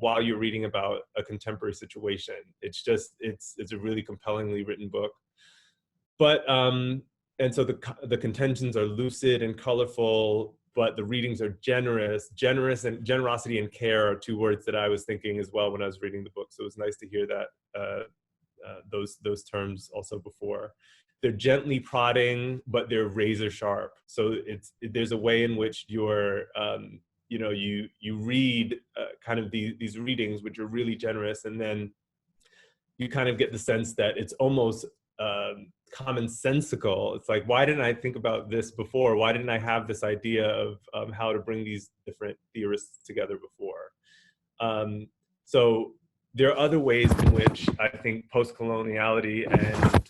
while you're reading about a contemporary situation. It's just, it's a really compellingly written book. But, and so the contentions are lucid and colorful, but the readings are generous. And generosity and care are two words that I was thinking as well when I was reading the book. So it was nice to hear that, those terms also before. They're gently prodding, but they're razor sharp. So there's a way in which you're, you know, you read kind of these readings, which are really generous, and then you kind of get the sense that it's almost commonsensical. It's like, why didn't I think about this before? Why didn't I have this idea of how to bring these different theorists together before? So there are other ways in which I think postcoloniality and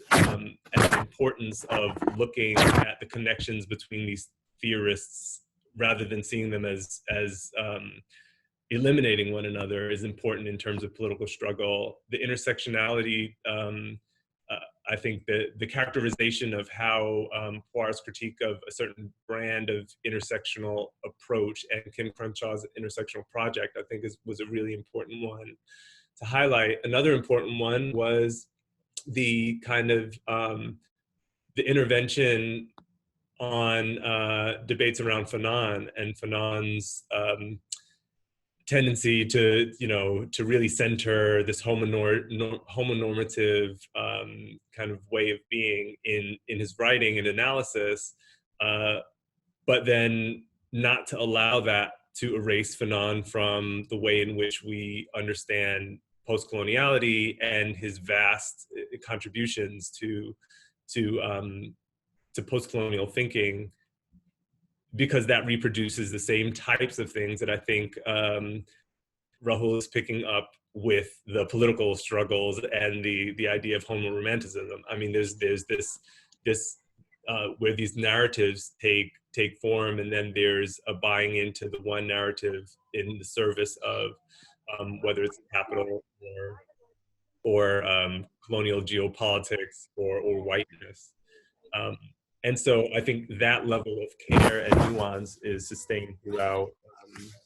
the importance of looking at the connections between these theorists rather than seeing them as eliminating one another is important in terms of political struggle. The intersectionality, I think the characterization of how Poir's critique of a certain brand of intersectional approach and Kim Crenshaw's intersectional project, I think was a really important one to highlight. Another important one was the kind of the intervention on debates around Fanon and Fanon's tendency to, you know, to really center this homonormative kind of way of being in his writing and analysis, but then not to allow that to erase Fanon from the way in which we understand postcoloniality and his vast contributions to postcolonial thinking. because that reproduces the same types of things that I think Rahul is picking up with the political struggles and the idea of homoromanticism. I mean, there's this where these narratives take form, and then there's a buying into the one narrative in the service of whether it's capital or colonial geopolitics or whiteness. And so I think that level of care and nuance is sustained throughout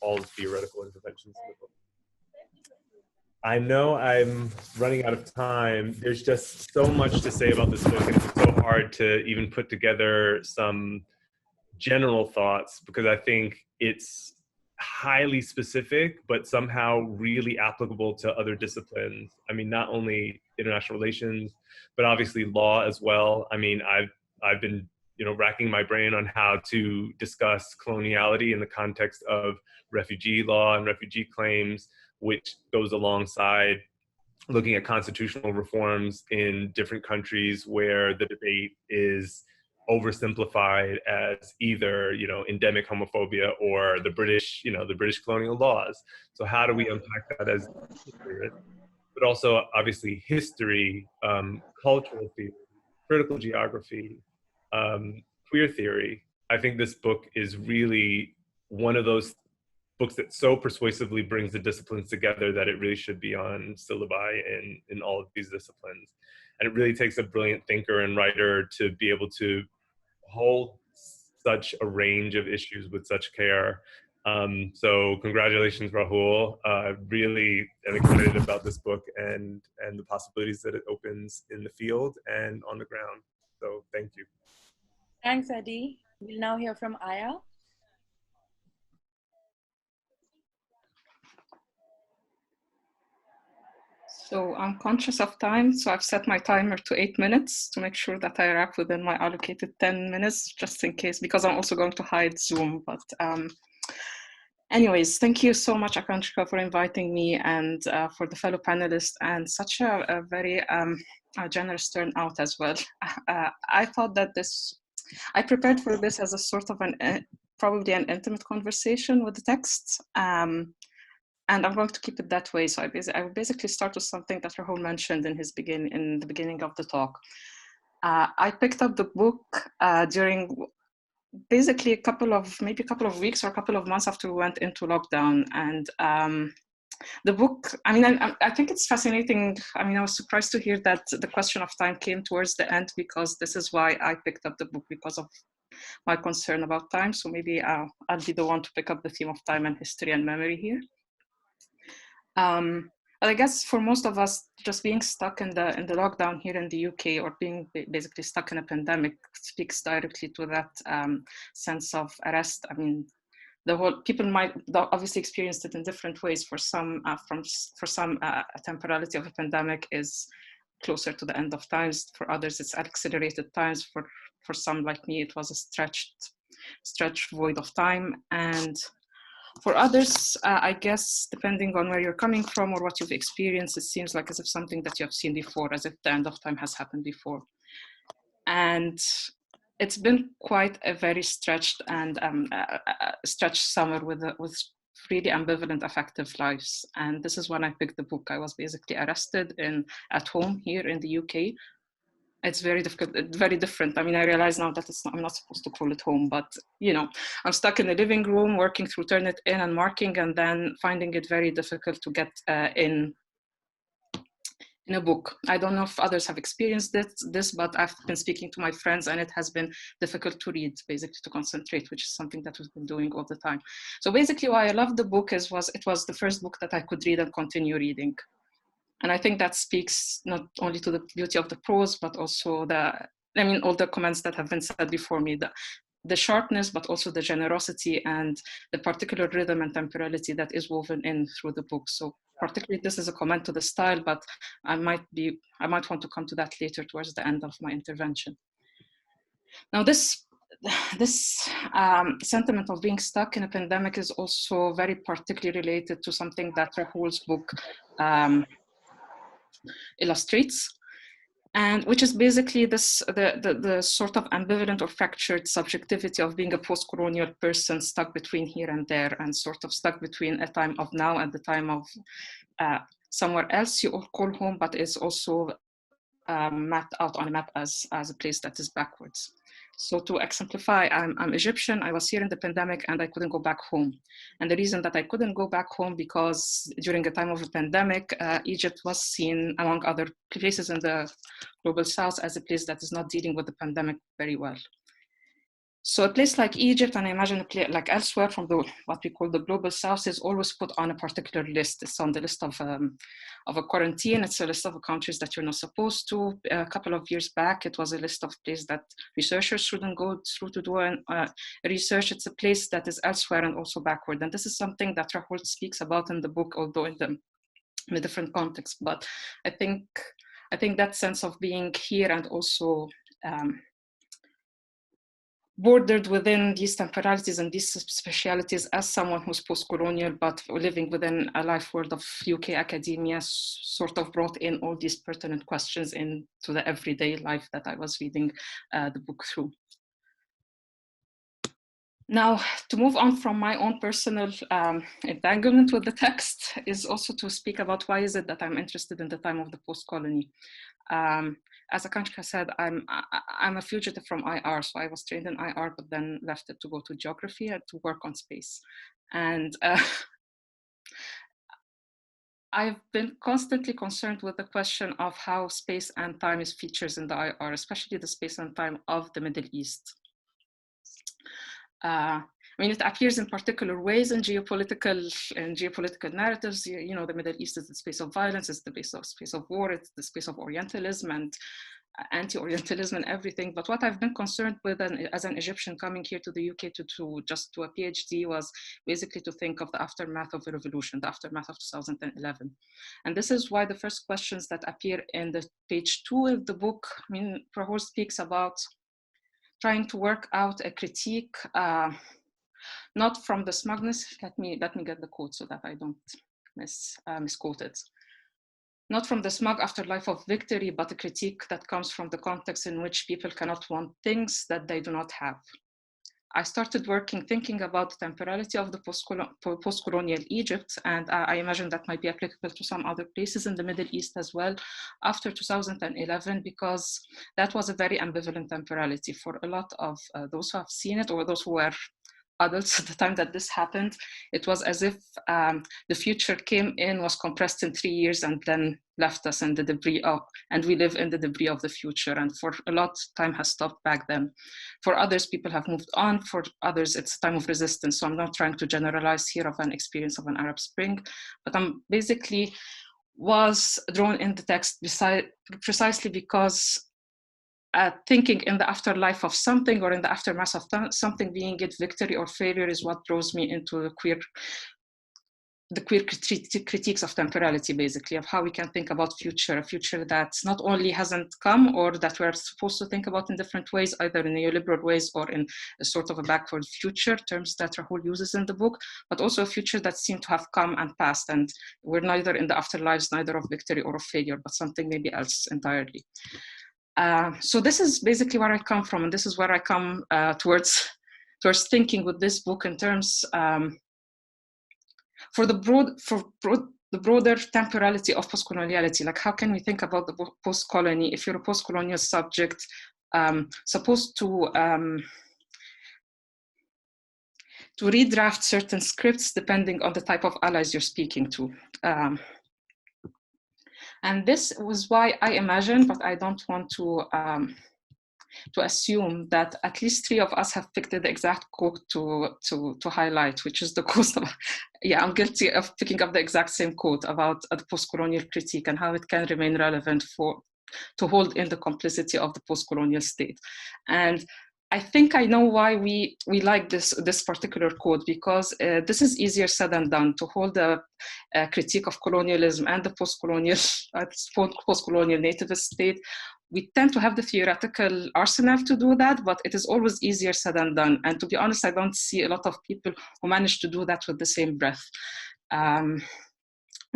all the theoretical interventions in the book. I know I'm running out of time. There's just so much to say about this book, and it's so hard to even put together some general thoughts, because I think it's highly specific, but somehow really applicable to other disciplines. I mean, not only international relations, but obviously law as well. I mean, I've been, racking my brain on how to discuss coloniality in the context of refugee law and refugee claims, which goes alongside looking at constitutional reforms in different countries where the debate is oversimplified as either, endemic homophobia or the British colonial laws. So how do we unpack that as spirit? But also obviously history, cultural theory, critical geography, queer theory. I think this book is really one of those books that so persuasively brings the disciplines together that it really should be on syllabi in all of these disciplines. And it really takes a brilliant thinker and writer to be able to hold such a range of issues with such care. So congratulations, Rahul. Really am excited about this book and the possibilities that it opens in the field and on the ground. So thank you. Thanks, Eddie. We'll now hear from Aya. So I'm conscious of time, so I've set my timer to 8 minutes to make sure that I wrap within my allocated 10 minutes, just in case, because I'm also going to hide Zoom. But anyways, thank you so much, Akanshika, for inviting me, and for the fellow panelists, and such a very generous turnout as well. I thought that I prepared for this as a sort of probably an intimate conversation with the text. And I'm going to keep it that way. So I will basically start with something that Rahul mentioned in the beginning of the talk. I picked up the book during basically maybe a couple of weeks or a couple of months after we went into lockdown. And the book, I think it's fascinating. I was surprised to hear that the question of time came towards the end, because this is why I picked up the book, because of my concern about time. So maybe I'll be the one to pick up the theme of time and history and memory here. But I guess for most of us, just being stuck in the lockdown here in the UK, or being basically stuck in a pandemic, speaks directly to that sense of arrest. I mean, people might obviously experience it in different ways. For some, temporality of a pandemic is closer to the end of times. For others, it's accelerated times. For some like me, it was a stretched void of time. And for others, I guess, depending on where you're coming from or what you've experienced, it seems like as if something that you have seen before, as if the end of time has happened before. And it's been quite a very stretched summer with really ambivalent affective lives. And this is when I picked the book. I was basically arrested at home here in the UK. It's very difficult, very different. I mean, I realize now that I'm not supposed to call it home, but I'm stuck in the living room, working through Turnitin and marking, and then finding it very difficult to get in a book. I don't know if others have experienced this, but I've been speaking to my friends, and it has been difficult to read, basically to concentrate, which is something that we've been doing all the time. So basically why I loved the book it was the first book that I could read and continue reading. And I think that speaks not only to the beauty of the prose, but also all the comments that have been said before me, the sharpness, but also the generosity and the particular rhythm and temporality that is woven in through the book. So particularly this is a comment to the style, but I might want to come to that later towards the end of my intervention. Now this sentiment of being stuck in a pandemic is also very particularly related to something that Rahul's book illustrates. and which is basically this the sort of ambivalent or fractured subjectivity of being a post-colonial person stuck between here and there, and sort of stuck between a time of now and the time of somewhere else you all call home, but is also mapped out on a map as a place that is backwards. So to exemplify, I'm Egyptian, I was here in the pandemic and I couldn't go back home. And the reason that I couldn't go back home, because during the time of the pandemic, Egypt was seen among other places in the global south as a place that is not dealing with the pandemic very well. So a place like Egypt, and I imagine a place like elsewhere from what we call the global south, is always put on a particular list. It's on the list of a quarantine. It's a list of countries that you're not supposed to. A couple of years back, it was a list of places that researchers shouldn't go through to do research. It's a place that is elsewhere and also backward. And this is something that Rahul speaks about in the book, although in a different context. But I think that sense of being here and also bordered within these temporalities and these specialities, as someone who's post-colonial but living within a life world of UK academia, sort of brought in all these pertinent questions into the everyday life that I was reading the book through. Now, to move on from my own personal entanglement with the text is also to speak about why is it that I'm interested in the time of the post-colony. As Akanksha said, I'm a fugitive from IR, so I was trained in IR, but then left it to go to geography and to work on space. And I've been constantly concerned with the question of how space and time is features in the IR, especially the space and time of the Middle East. I mean, it appears in particular ways in geopolitical narratives. You know, the Middle East is the space of violence, it's the space of war, it's the space of Orientalism and anti-Orientalism and everything. But what I've been concerned with as an Egyptian coming here to the UK to just do a PhD was basically to think of the aftermath of the revolution, the aftermath of 2011. And this is why the first questions that appear in the page 2 of the book, I mean, Rahul speaks about trying to work out a critique, not from the smugness. Let me get the quote so that I don't misquote it. Not from the smug afterlife of victory, but a critique that comes from the context in which people cannot want things that they do not have. I started thinking about the temporality of the post-colonial Egypt, and I imagine that might be applicable to some other places in the Middle East as well, after 2011, because that was a very ambivalent temporality for a lot of those who have seen it, or those who were adults at the time that this happened. It was as if the future came in, was compressed in 3 years, and then left us in the debris of, and we live in the debris of the future. And for a lot, time has stopped back then. For others, people have moved on. For others, it's a time of resistance. So I'm not trying to generalize here of an experience of an Arab Spring, but I'm basically was drawn in the text precisely because thinking in the afterlife of something or in the aftermath of something, being it victory or failure, is what draws me into the queer critiques of temporality, basically, of how we can think about a future that not only hasn't come, or that we're supposed to think about in different ways, either in neoliberal ways or in a sort of a backward future, terms that Rahul uses in the book, but also a future that seemed to have come and passed, and we're neither in the afterlives, neither of victory or of failure, but something maybe else entirely. So this is basically where I come from, and this is where I come towards thinking with this book in terms for the broader temporality of postcoloniality. Like, how can we think about the post-colony if you're a post-colonial subject supposed to redraft certain scripts depending on the type of allies you're speaking to. And this was why I imagine, but I don't want to assume that at least 3 of us have picked the exact quote to highlight, which is the quote of, yeah, I'm guilty of picking up the exact same quote about the post-colonial critique and how it can remain relevant to hold in the complicity of the post-colonial state. And I think I know why we like this particular quote, because this is easier said than done, to hold a critique of colonialism and the post-colonial nativist state. We tend to have the theoretical arsenal to do that, but it is always easier said than done. And to be honest, I don't see a lot of people who manage to do that with the same breath.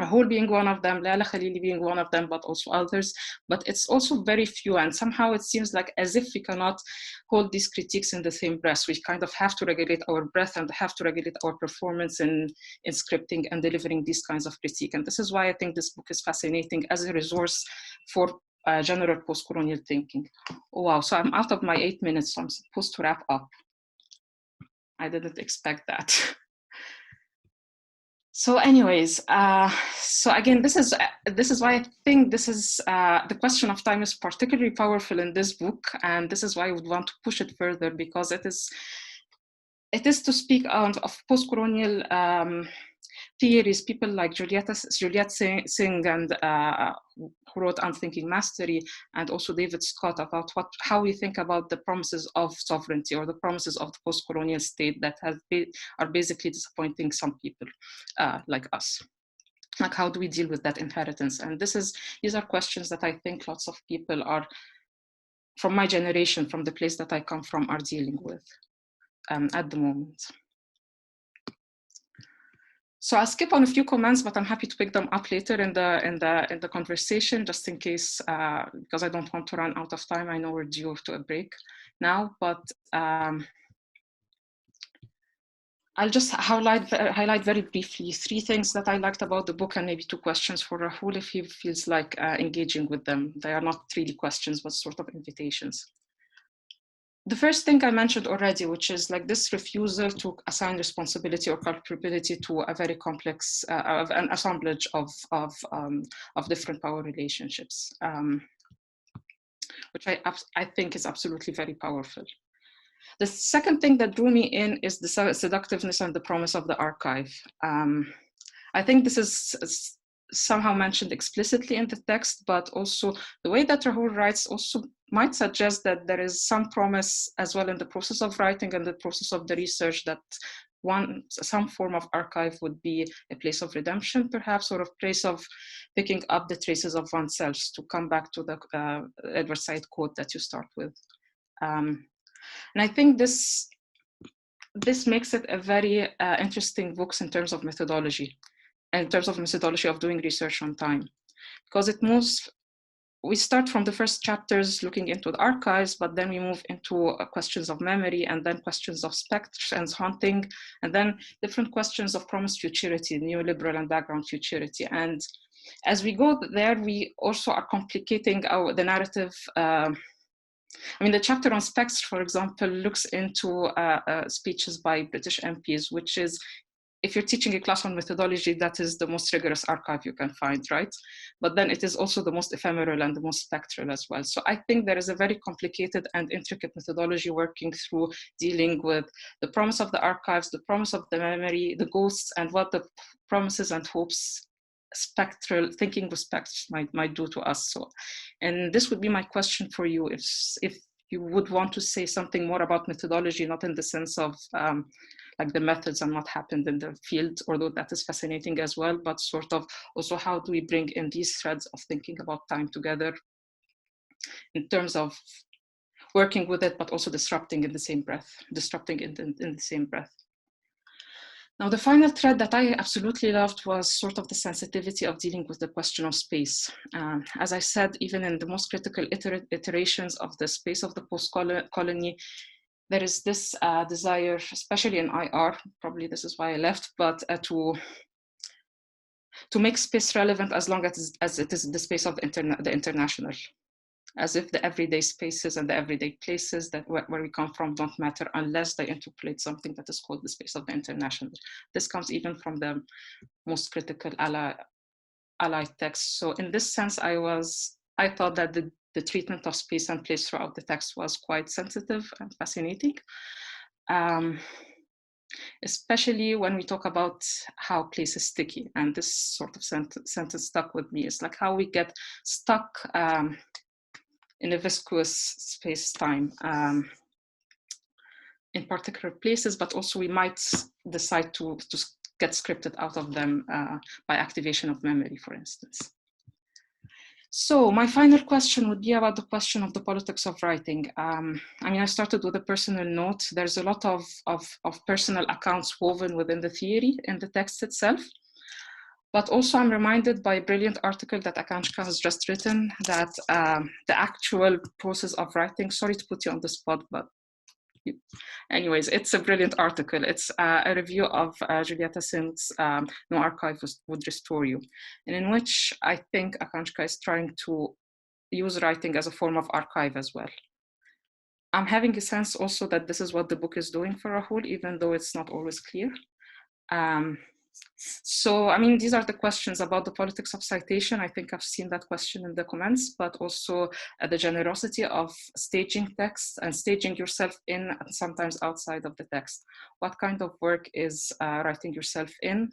Rahul being one of them, Laila Khalili being one of them, but also others. But it's also very few, and somehow it seems like as if we cannot hold these critiques in the same breath. We kind of have to regulate our breath and have to regulate our performance in scripting and delivering these kinds of critique. And this is why I think this book is fascinating as a resource for general post-colonial thinking. Oh, wow, so I'm out of my 8 minutes, so I'm supposed to wrap up. I didn't expect that. So anyways, so again, this is why I think this is the question of time is particularly powerful in this book, and this is why I would want to push it further, because it is to speak of post-colonial theories, people like Juliet Singh and who wrote Unthinking Mastery, and also David Scott, about how we think about the promises of sovereignty or the promises of the post-colonial state that are basically disappointing some people like us. Like, how do we deal with that inheritance? And these are questions that I think lots of people are, from my generation, from the place that I come from, are dealing with at the moment. So I'll skip on a few comments, but I'm happy to pick them up later in the conversation, just in case, because I don't want to run out of time. I know we're due to a break now, but I'll just highlight very briefly 3 things that I liked about the book, and maybe 2 questions for Rahul if he feels like engaging with them. They are not really questions, but sort of invitations. The first thing I mentioned already, which is like this refusal to assign responsibility or culpability to a very complex, an assemblage of different power relationships, which I think is absolutely very powerful. The second thing that drew me in is the seductiveness and the promise of the archive. I think this is somehow mentioned explicitly in the text, but also the way that Rahul writes also might suggest that there is some promise as well in the process of writing and the process of the research that some form of archive would be a place of redemption, perhaps, or a place of picking up the traces of oneself, to come back to the Edward Said quote that you start with. And I think this makes it a very interesting book in terms of methodology, in terms of methodology of doing research on time, because we start from the first chapters looking into the archives, but then we move into questions of memory, and then questions of spectres and haunting, and then different questions of promised futurity, neoliberal and background futurity. And as we go there, we also are complicating the narrative. I mean, the chapter on spectres, for example, looks into speeches by British MPs, which is, if you're teaching a class on methodology, that is the most rigorous archive you can find, right? But then it is also the most ephemeral and the most spectral as well. So I think there is a very complicated and intricate methodology working through dealing with the promise of the archives, the promise of the memory, the ghosts, and what the promises and hopes spectral thinking with specters might do to us. So, and this would be my question for you, if you would want to say something more about methodology, not in the sense of like the methods and what happened in the field, although that is fascinating as well, but sort of also how do we bring in these threads of thinking about time together in terms of working with it, but also disrupting in the same breath, in the same breath. Now, the final thread that I absolutely loved was sort of the sensitivity of dealing with the question of space. As I said, even in the most critical iterations of the space of the post-colony, there is this desire, especially in IR, probably this is why I left, but to make space relevant as long as it is the space of the international, as if the everyday spaces and the everyday places that where we come from don't matter unless they interpolate something that is called the space of the international. This comes even from the most critical ally texts. So in this sense, I thought that the treatment of space and place throughout the text was quite sensitive and fascinating. Especially when we talk about how place is sticky. And this sort of sentence stuck with me. It's like how we get stuck in a viscous space-time in particular places, but also we might decide to get scripted out of them by activation of memory, for instance. So my final question would be about the question of the politics of writing. I mean, I started with a personal note. There's a lot of personal accounts woven within the theory in the text itself. But also I'm reminded by a brilliant article that Akanshka has just written that the actual process of writing, sorry to put you on the spot, but anyways, it's a brilliant article. It's a review of Julieta Singh's No Archive Would Restore You, and in which I think Akanshka is trying to use writing as a form of archive as well. I'm having a sense also that this is what the book is doing for Rahul, even though it's not always clear. So, I mean, these are the questions about the politics of citation. I think I've seen that question in the comments, but also the generosity of staging text and staging yourself in and sometimes outside of the text. What kind of work is writing yourself in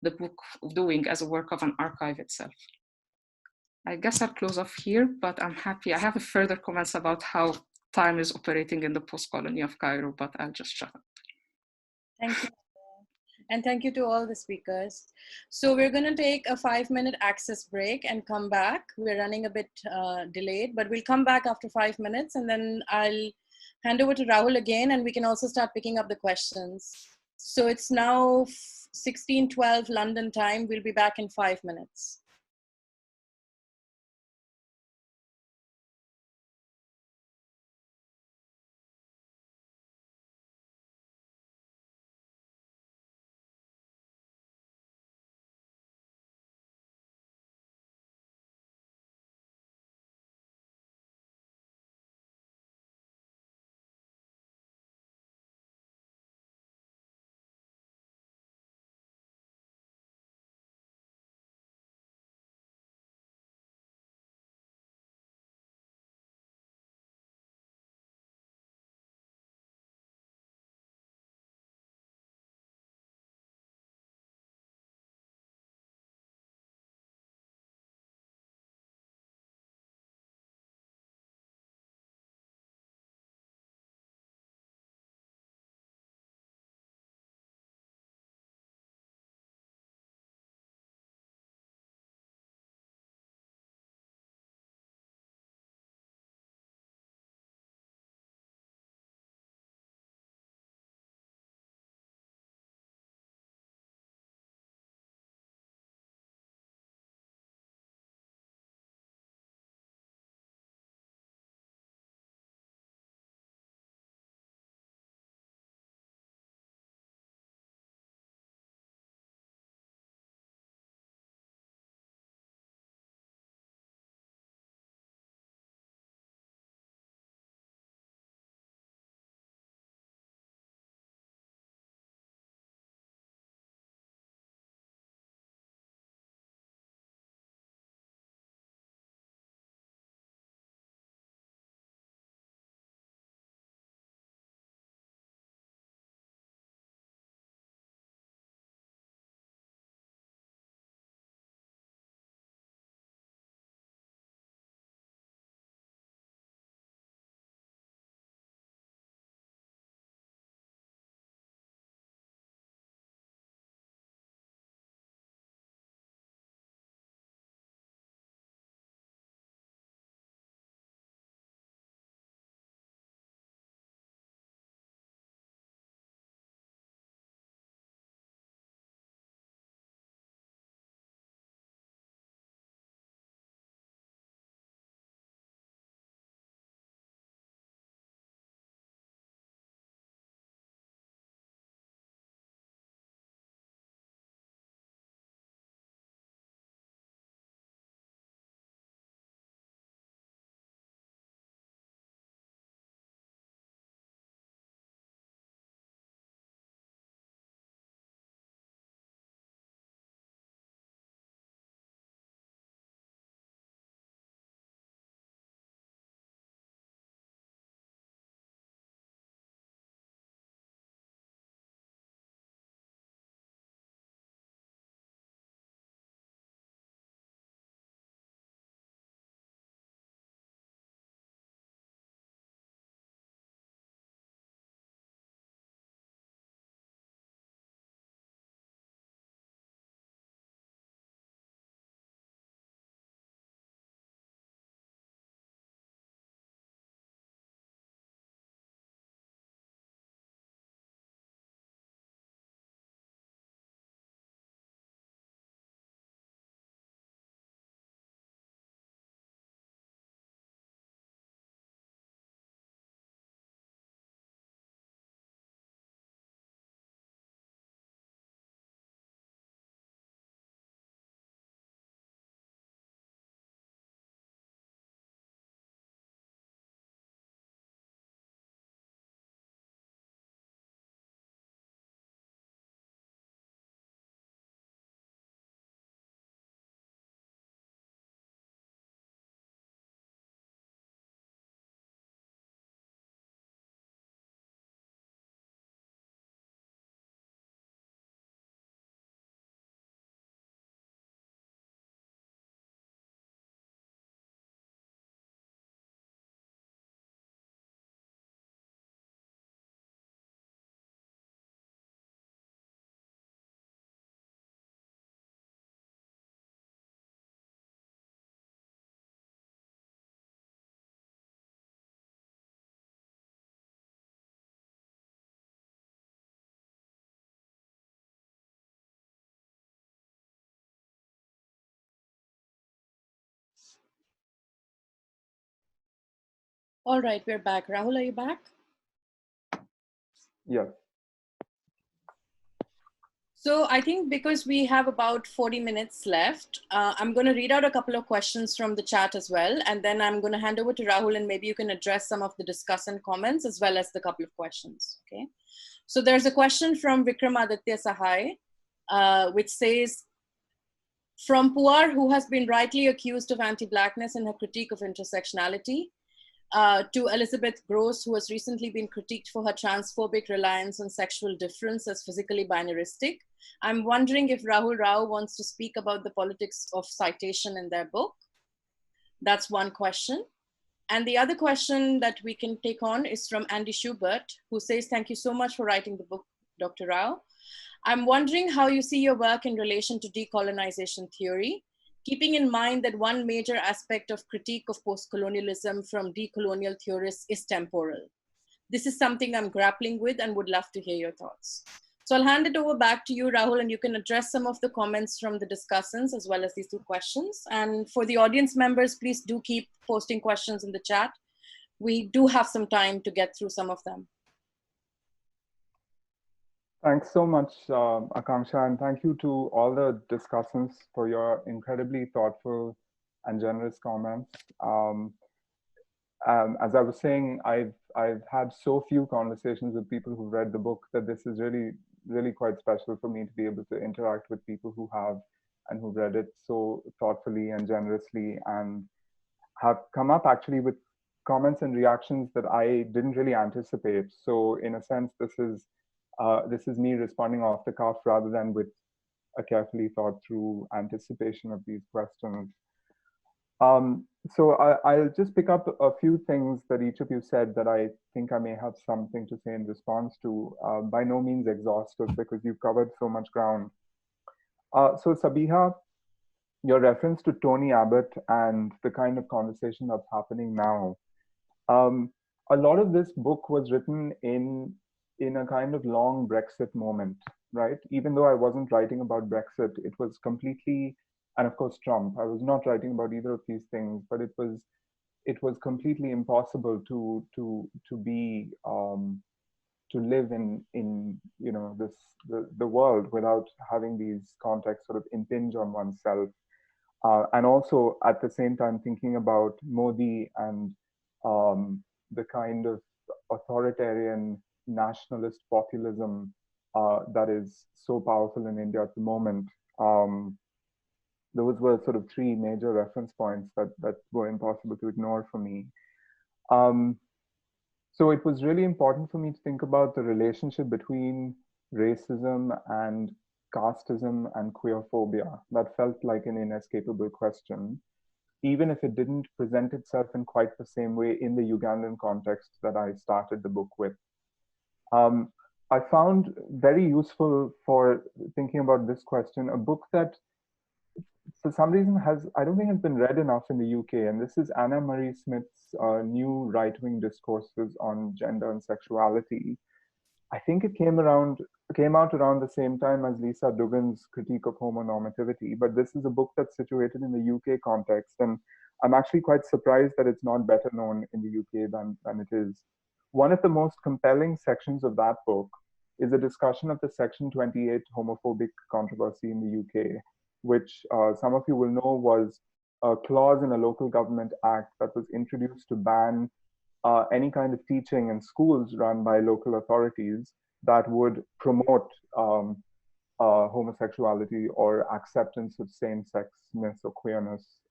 the book doing as a work of an archive itself? I guess I'll close off here, but I'm happy. I have a further comments about how time is operating in the post-colony of Cairo, but I'll just shut up. Thank you. And thank you to all the speakers. So we're going to take a 5-minute access break and come back. We're running a bit delayed, but we'll come back after 5 minutes, and then I'll hand over to Rahul again, and we can also start picking up the questions. So it's now 16:12 London time. We'll be back in 5 minutes. All right, we're back. Rahul, are you back? Yes. So I think because we have about 40 minutes left, I'm going to read out a couple of questions from the chat as well. And then I'm going to hand over to Rahul, and maybe you can address some of the discussant comments as well as the couple of questions. Okay. So there's a question from Vikramaditya Sahai, which says, from Puar, who has been rightly accused of anti-Blackness in her critique of intersectionality, to Elizabeth Gross, who has recently been critiqued for her transphobic reliance on sexual difference as physically binaristic. I'm wondering if Rahul Rao wants to speak about the politics of citation in their book. That's one question. And the other question that we can take on is from Andy Schubert, who says, thank you so much for writing the book, Dr. Rao. I'm wondering how you see your work in relation to decolonization theory, keeping in mind that one major aspect of critique of postcolonialism from decolonial theorists is temporal. This is something I'm grappling with and would love to hear your thoughts. So I'll hand it over back to you, Rahul, and you can address some of the comments from the discussants as well as these two questions. And for the audience members, please do keep posting questions in the chat. We do have some time to get through some of them. Thanks so much, Akanksha, and thank you to all the discussants for your incredibly thoughtful and generous comments. As I was saying, I've had so few conversations with people who read the book that this is really quite special for me to be able to interact with people who have and who read it so thoughtfully and generously, and have come up actually with comments and reactions that I didn't really anticipate. So in a sense, this is me responding off the cuff rather than with a carefully thought through anticipation of these questions. So I'll just pick up a few things that each of you said that I think I may have something to say in response to. By no means exhaustive, because you've covered so much ground. So Sabiha, your reference to Tony Abbott and the kind of conversation that's happening now. A lot of this book was written in a kind of long Brexit moment, right? Even though I wasn't writing about Brexit, it was completely, and of course Trump, I was not writing about either of these things, but it was completely impossible to be to live in you know the world without having these contexts sort of impinge on oneself, and also at the same time thinking about Modi and the kind of authoritarian nationalist populism that is so powerful in India at the moment. Those were sort of three major reference points that were impossible to ignore for me. So it was really important for me to think about the relationship between racism and casteism and queerphobia. That felt like an inescapable question, even if it didn't present itself in quite the same way in the Ugandan context that I started the book with. I found very useful for thinking about this question, a book that for some reason I don't think has been read enough in the UK, and this is Anna Marie Smith's new right-wing discourses on gender and sexuality. I think it came out around the same time as Lisa Duggan's critique of homonormativity, but this is a book that's situated in the UK context, and I'm actually quite surprised that it's not better known in the UK than it is. One of the most compelling sections of that book is a discussion of the Section 28 homophobic controversy in the UK, which some of you will know was a clause in a local government act that was introduced to ban any kind of teaching in schools run by local authorities that would promote homosexuality or acceptance of same-sexness or queerness.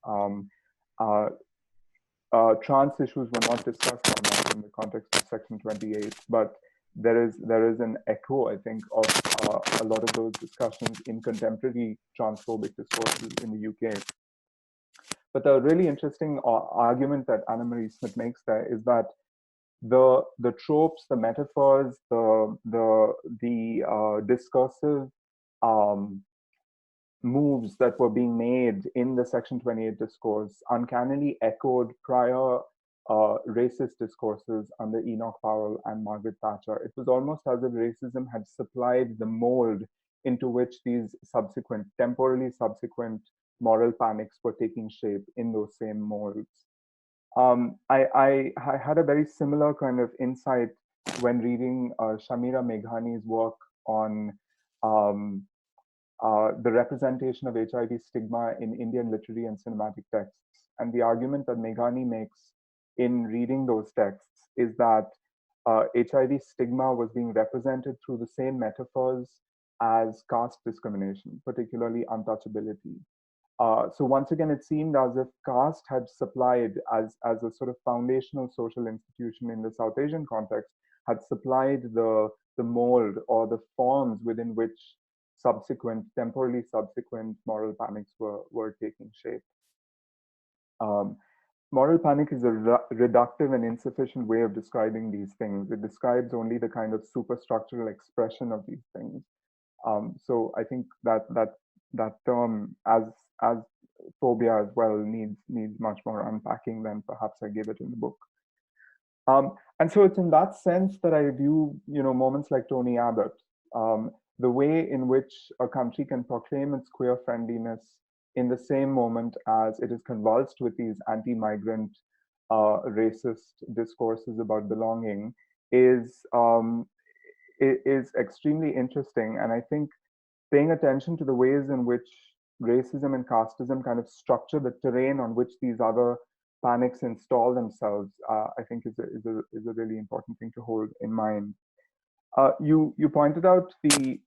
Trans issues were not discussed on that in the context of Section 28, but there is an echo, I think, of a lot of those discussions in contemporary transphobic discourses in the UK. But the really interesting argument that Anna Marie Smith makes there is that the tropes, the metaphors, the discursive moves that were being made in the Section 28 discourse uncannily echoed prior racist discourses under Enoch Powell and Margaret Thatcher. It was almost as if racism had supplied the mold into which these temporally subsequent moral panics were taking shape in those same molds. I had a very similar kind of insight when reading Shamira Meghani's work on the representation of HIV stigma in Indian literary and cinematic texts. And the argument that Meghani makes in reading those texts is that HIV stigma was being represented through the same metaphors as caste discrimination, particularly untouchability. So once again, it seemed as if caste had supplied, as a sort of foundational social institution in the South Asian context, had supplied the mold or the forms within which temporally subsequent moral panics were taking shape. Moral panic is a reductive and insufficient way of describing these things. It describes only the kind of superstructural expression of these things. So I think that term, as phobia as well, needs much more unpacking than perhaps I give it in the book. And so it's in that sense that I view, moments like Tony Abbott, the way in which a country can proclaim its queer friendliness in the same moment as it is convulsed with these anti-migrant, racist discourses about belonging is extremely interesting. And I think paying attention to the ways in which racism and casteism kind of structure the terrain on which these other panics install themselves, I think is a really important thing to hold in mind. You pointed out the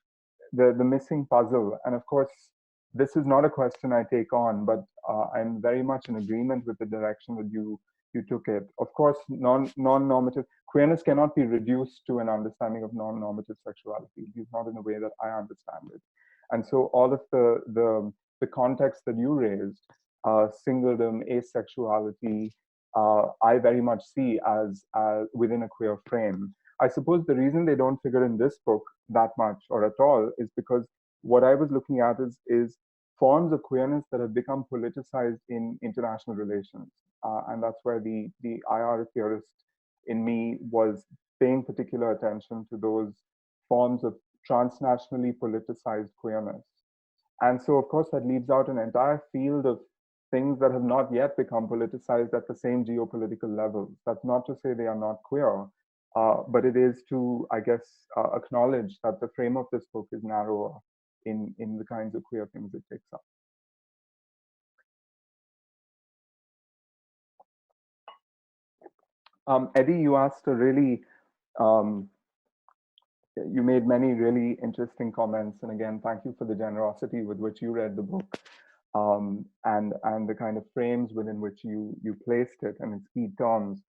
missing puzzle, and of course, this is not a question I take on, but I'm very much in agreement with the direction that you took it. Of course, non-normative queerness cannot be reduced to an understanding of non-normative sexuality, at least not in the way that I understand it. And so all of the context that you raised, singledom, asexuality, I very much see as within a queer frame. I suppose the reason they don't figure in this book that much or at all is because what I was looking at is forms of queerness that have become politicized in international relations. And that's where the IR theorist in me was paying particular attention to those forms of transnationally politicized queerness. And so, of course, that leaves out an entire field of things that have not yet become politicized at the same geopolitical levels. That's not to say they are not queer, but it is to, I guess, acknowledge that the frame of this book is narrower in the kinds of queer things it takes up. Eddie, you asked a really, you made many really interesting comments. And again, thank you for the generosity with which you read the book, and the kind of frames within which you placed it and its key terms.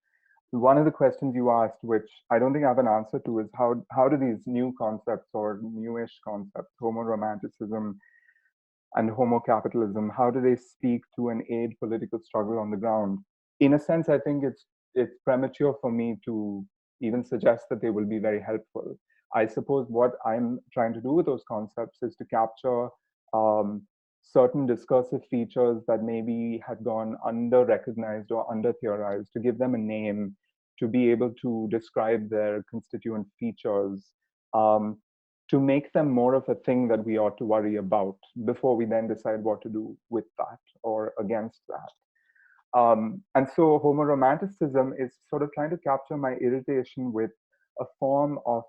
One of the questions you asked, which I don't think I have an answer to, is how do these new concepts or newish concepts, homo-romanticism and homo-capitalism, how do they speak to an aid political struggle on the ground? In a sense, I think it's premature for me to even suggest that they will be very helpful. I suppose what I'm trying to do with those concepts is to capture certain discursive features that maybe had gone under-recognized or under-theorized, to give them a name, to be able to describe their constituent features, to make them more of a thing that we ought to worry about before we then decide what to do with that or against that. And so homo-romanticism is sort of trying to capture my irritation with a form of,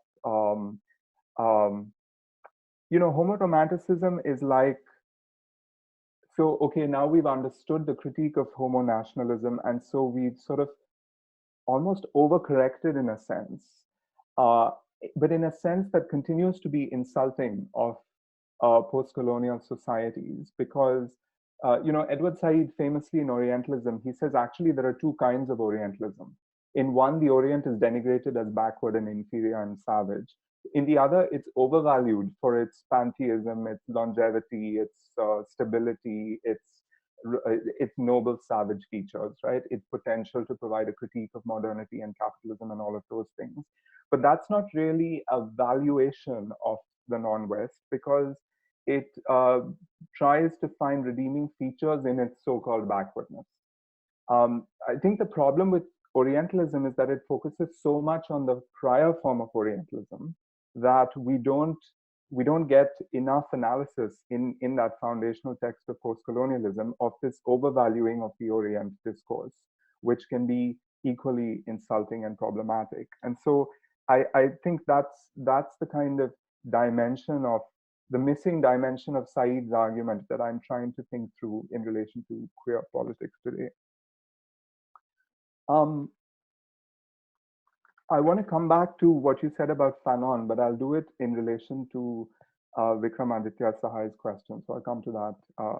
homo-romanticism is like, so, okay, now we've understood the critique of homo-nationalism, and so we've sort of almost overcorrected in a sense, but in a sense that continues to be insulting of post-colonial societies, because Edward Said famously in Orientalism, he says actually there are two kinds of Orientalism. In one, the Orient is denigrated as backward and inferior and savage. In the other, it's overvalued for its pantheism, its longevity, its stability, its noble savage features, right? Its potential to provide a critique of modernity and capitalism and all of those things. But that's not really a valuation of the non-West, because it tries to find redeeming features in its so-called backwardness. I think the problem with Orientalism is that it focuses so much on the prior form of Orientalism that we don't get enough analysis in that foundational text of postcolonialism of this overvaluing of the Orient discourse, which can be equally insulting and problematic. And so I think that's the kind of dimension of the missing dimension of Saeed's argument that I'm trying to think through in relation to queer politics today. I want to come back to what you said about Fanon, but I'll do it in relation to Vikramaditya Sahai's question. So I'll come to that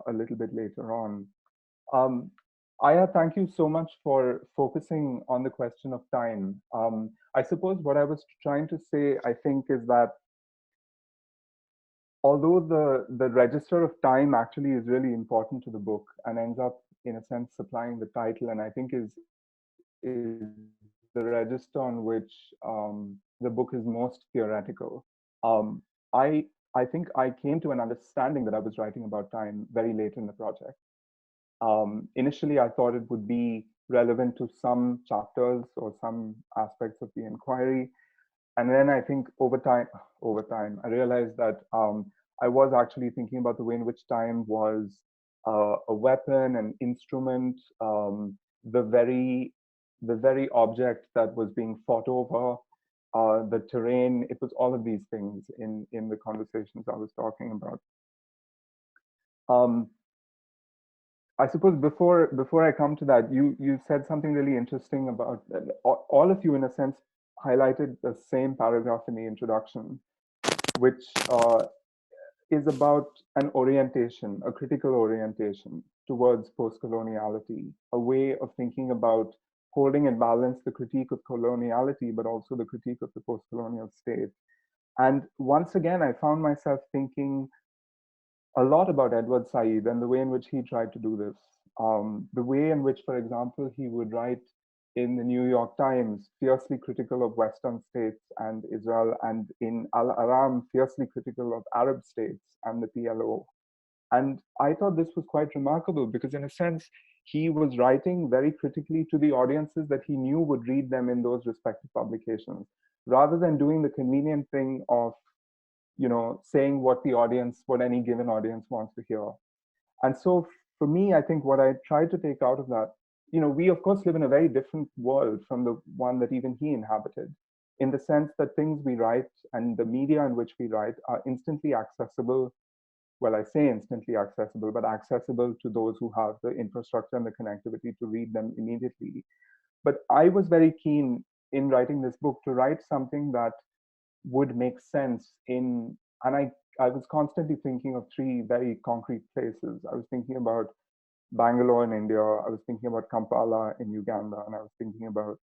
a little bit later on. Aya, thank you so much for focusing on the question of time. I suppose what I was trying to say, I think, is that although the register of time actually is really important to the book and ends up, in a sense, supplying the title, and I think is the register on which the book is most theoretical. I think I came to an understanding that I was writing about time very late in the project. Initially, I thought it would be relevant to some chapters or some aspects of the inquiry. And then I think over time, I realized that I was actually thinking about the way in which time was a weapon, an instrument, the very object that was being fought over, the terrain. It was all of these things in the conversations I was talking about. I suppose before I come to that, you said something really interesting about all of you, in a sense, highlighted the same paragraph in the introduction, which is about an orientation, a critical orientation towards postcoloniality, a way of thinking about holding in balance the critique of coloniality, but also the critique of the postcolonial state. And once again, I found myself thinking a lot about Edward Said and the way in which he tried to do this. The way in which, for example, he would write in the New York Times, fiercely critical of Western states and Israel, and in Al-Aram, fiercely critical of Arab states and the PLO. And I thought this was quite remarkable because, in a sense, he was writing very critically to the audiences that he knew would read them in those respective publications, rather than doing the convenient thing of, saying what any given audience wants to hear. And so for me, I think what I tried to take out of that, we of course live in a very different world from the one that even he inhabited, in the sense that things we write and the media in which we write are instantly accessible. Well, I say instantly accessible, but accessible to those who have the infrastructure and the connectivity to read them immediately. But I was very keen in writing this book to write something that would make sense and I was constantly thinking of three very concrete places. I was thinking about Bangalore in India, I was thinking about Kampala in Uganda, and I was thinking about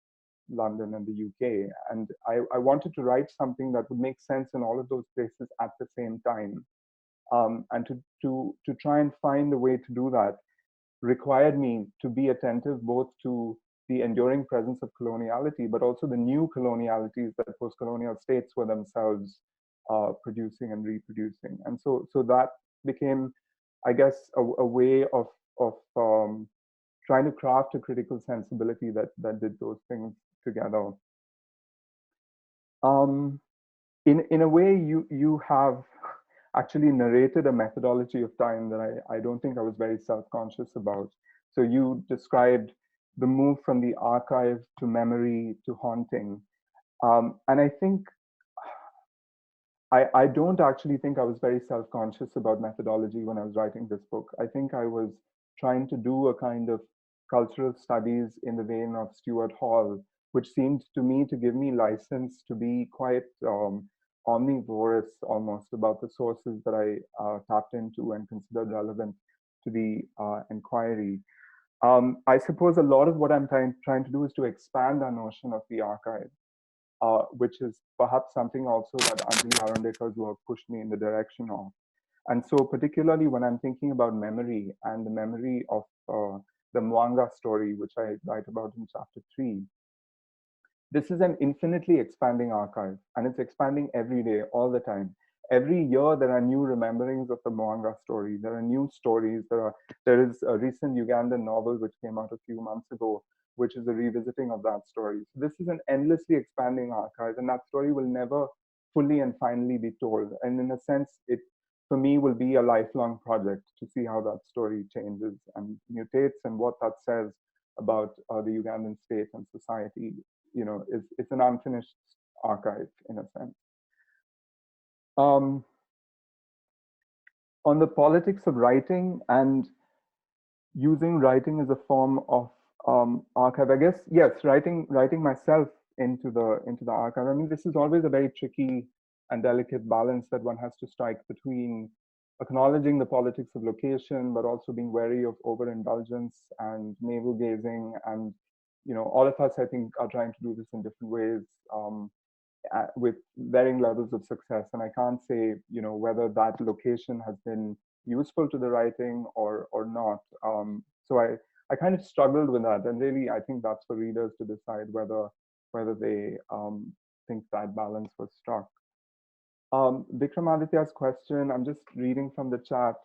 London and the UK. And I wanted to write something that would make sense in all of those places at the same time. And to try and find a way to do that required me to be attentive both to the enduring presence of coloniality, but also the new colonialities that postcolonial states were themselves producing and reproducing. And so that became, I guess, a way of trying to craft a critical sensibility that did those things together. In a way, you have actually narrated a methodology of time that I don't think I was very self-conscious about. So you described the move from the archive to memory to haunting. And I think, I don't actually think I was very self-conscious about methodology when I was writing this book. I think I was trying to do a kind of cultural studies in the vein of Stuart Hall, which seemed to me to give me license to be quite omnivorous almost about the sources that I tapped into and considered relevant to the inquiry. I suppose a lot of what I'm trying to do is to expand our notion of the archive, which is perhaps something also that Anjali Arandekar's work pushed me in the direction of. And so particularly when I'm thinking about memory and the memory of the Mwanga story, which I write about in chapter 3, this is an infinitely expanding archive, and it's expanding every day, all the time. Every year, there are new rememberings of the Mwanga story. There are new stories. There is a recent Ugandan novel which came out a few months ago, which is a revisiting of that story. So this is an endlessly expanding archive, and that story will never fully and finally be told. And in a sense, it, for me, will be a lifelong project to see how that story changes and mutates and what that says about the Ugandan state and society, it's an unfinished archive in a sense. On the politics of writing and using writing as a form of archive, I guess, yes, writing myself into the archive. I mean, this is always a very tricky and delicate balance that one has to strike between acknowledging the politics of location, but also being wary of overindulgence and navel gazing. And, all of us, I think, are trying to do this in different ways with varying levels of success. And I can't say, whether that location has been useful to the writing or not. So I kind of struggled with that. And really, I think that's for readers to decide whether they think that balance was struck. Vikramaditya's question, I'm just reading from the chat.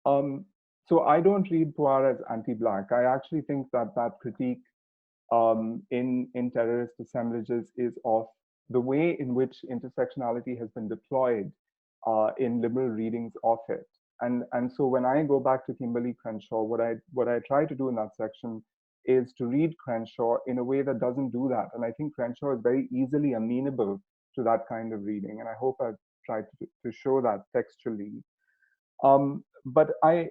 So I don't read Puar as anti-Black. I actually think that critique in terrorist assemblages is of the way in which intersectionality has been deployed in liberal readings of it. And so when I go back to Kimberly Crenshaw, what I try to do in that section is to read Crenshaw in a way that doesn't do that. And I think Crenshaw is very easily amenable to that kind of reading. And I hope I've tried to show that textually. But I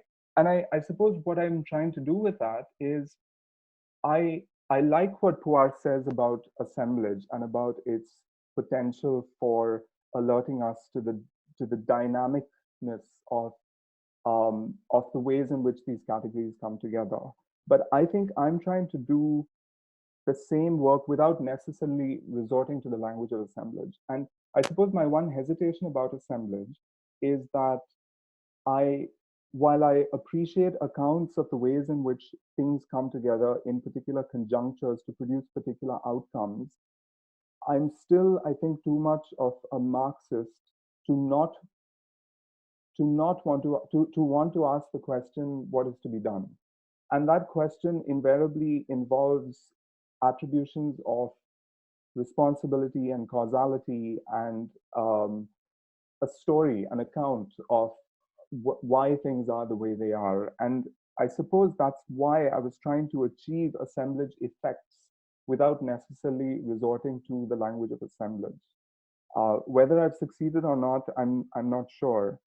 suppose what I'm trying to do with that is I like what Puar says about assemblage and about its potential for alerting us to the dynamicness of the ways in which these categories come together. But I think I'm trying to do the same work without necessarily resorting to the language of assemblage. And I suppose my one hesitation about assemblage is that while I appreciate accounts of the ways in which things come together in particular conjunctures to produce particular outcomes, I'm still, I think, too much of a Marxist to want to ask the question, what is to be done? And that question invariably involves attributions of responsibility and causality and a story, an account of why things are the way they are. And I suppose that's why I was trying to achieve assemblage effects without necessarily resorting to the language of assemblage. Whether I've succeeded or not, I'm not sure.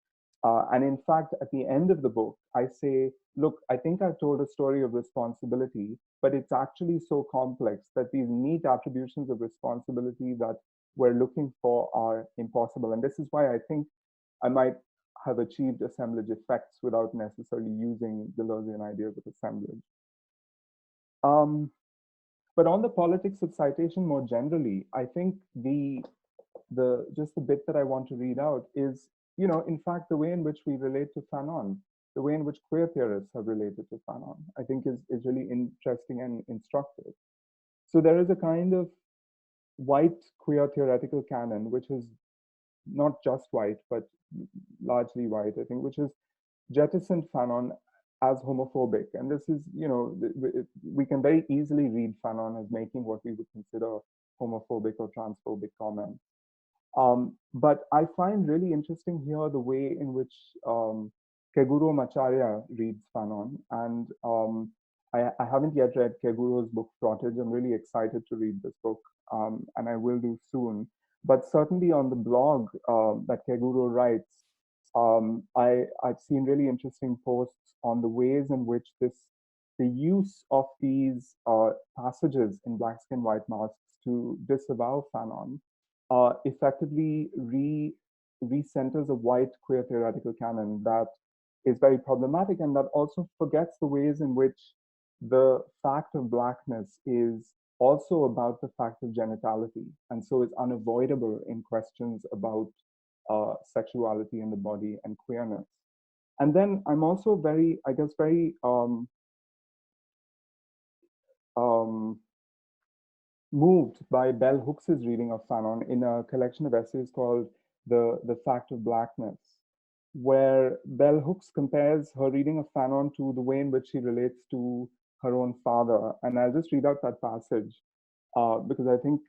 And in fact, at the end of the book, I say, look, I think I've told a story of responsibility, but it's actually so complex that these neat attributions of responsibility that we're looking for are impossible. And this is why I think I might have achieved assemblage effects without necessarily using Deleuzean ideas of assemblage. But on the politics of citation more generally, I think just the bit that I want to read out is, in fact, the way in which we relate to Fanon, the way in which queer theorists have related to Fanon, I think is really interesting and instructive. So there is a kind of white queer theoretical canon, which is not just white, but largely white, I think, which is jettisoned Fanon as homophobic. And this is, we can very easily read Fanon as making what we would consider homophobic or transphobic comments. But I find really interesting here the way in which Keguro Macharia reads Fanon. And I haven't yet read Keguro's book, Frottage. I'm really excited to read this book, and I will do soon. But certainly on the blog that Keguro writes, I've seen really interesting posts on the ways in which the use of these passages in Black Skin, White Masks to disavow Fanon effectively recenters a white queer theoretical canon that is very problematic and that also forgets the ways in which the fact of Blackness is also about the fact of genitality, and so it's unavoidable in questions about sexuality in the body and queerness. And then I'm also very moved by Bell Hooks's reading of Fanon in a collection of essays called The Fact of Blackness, where Bell Hooks compares her reading of Fanon to the way in which she relates to her own father. And I'll just read out that passage because I think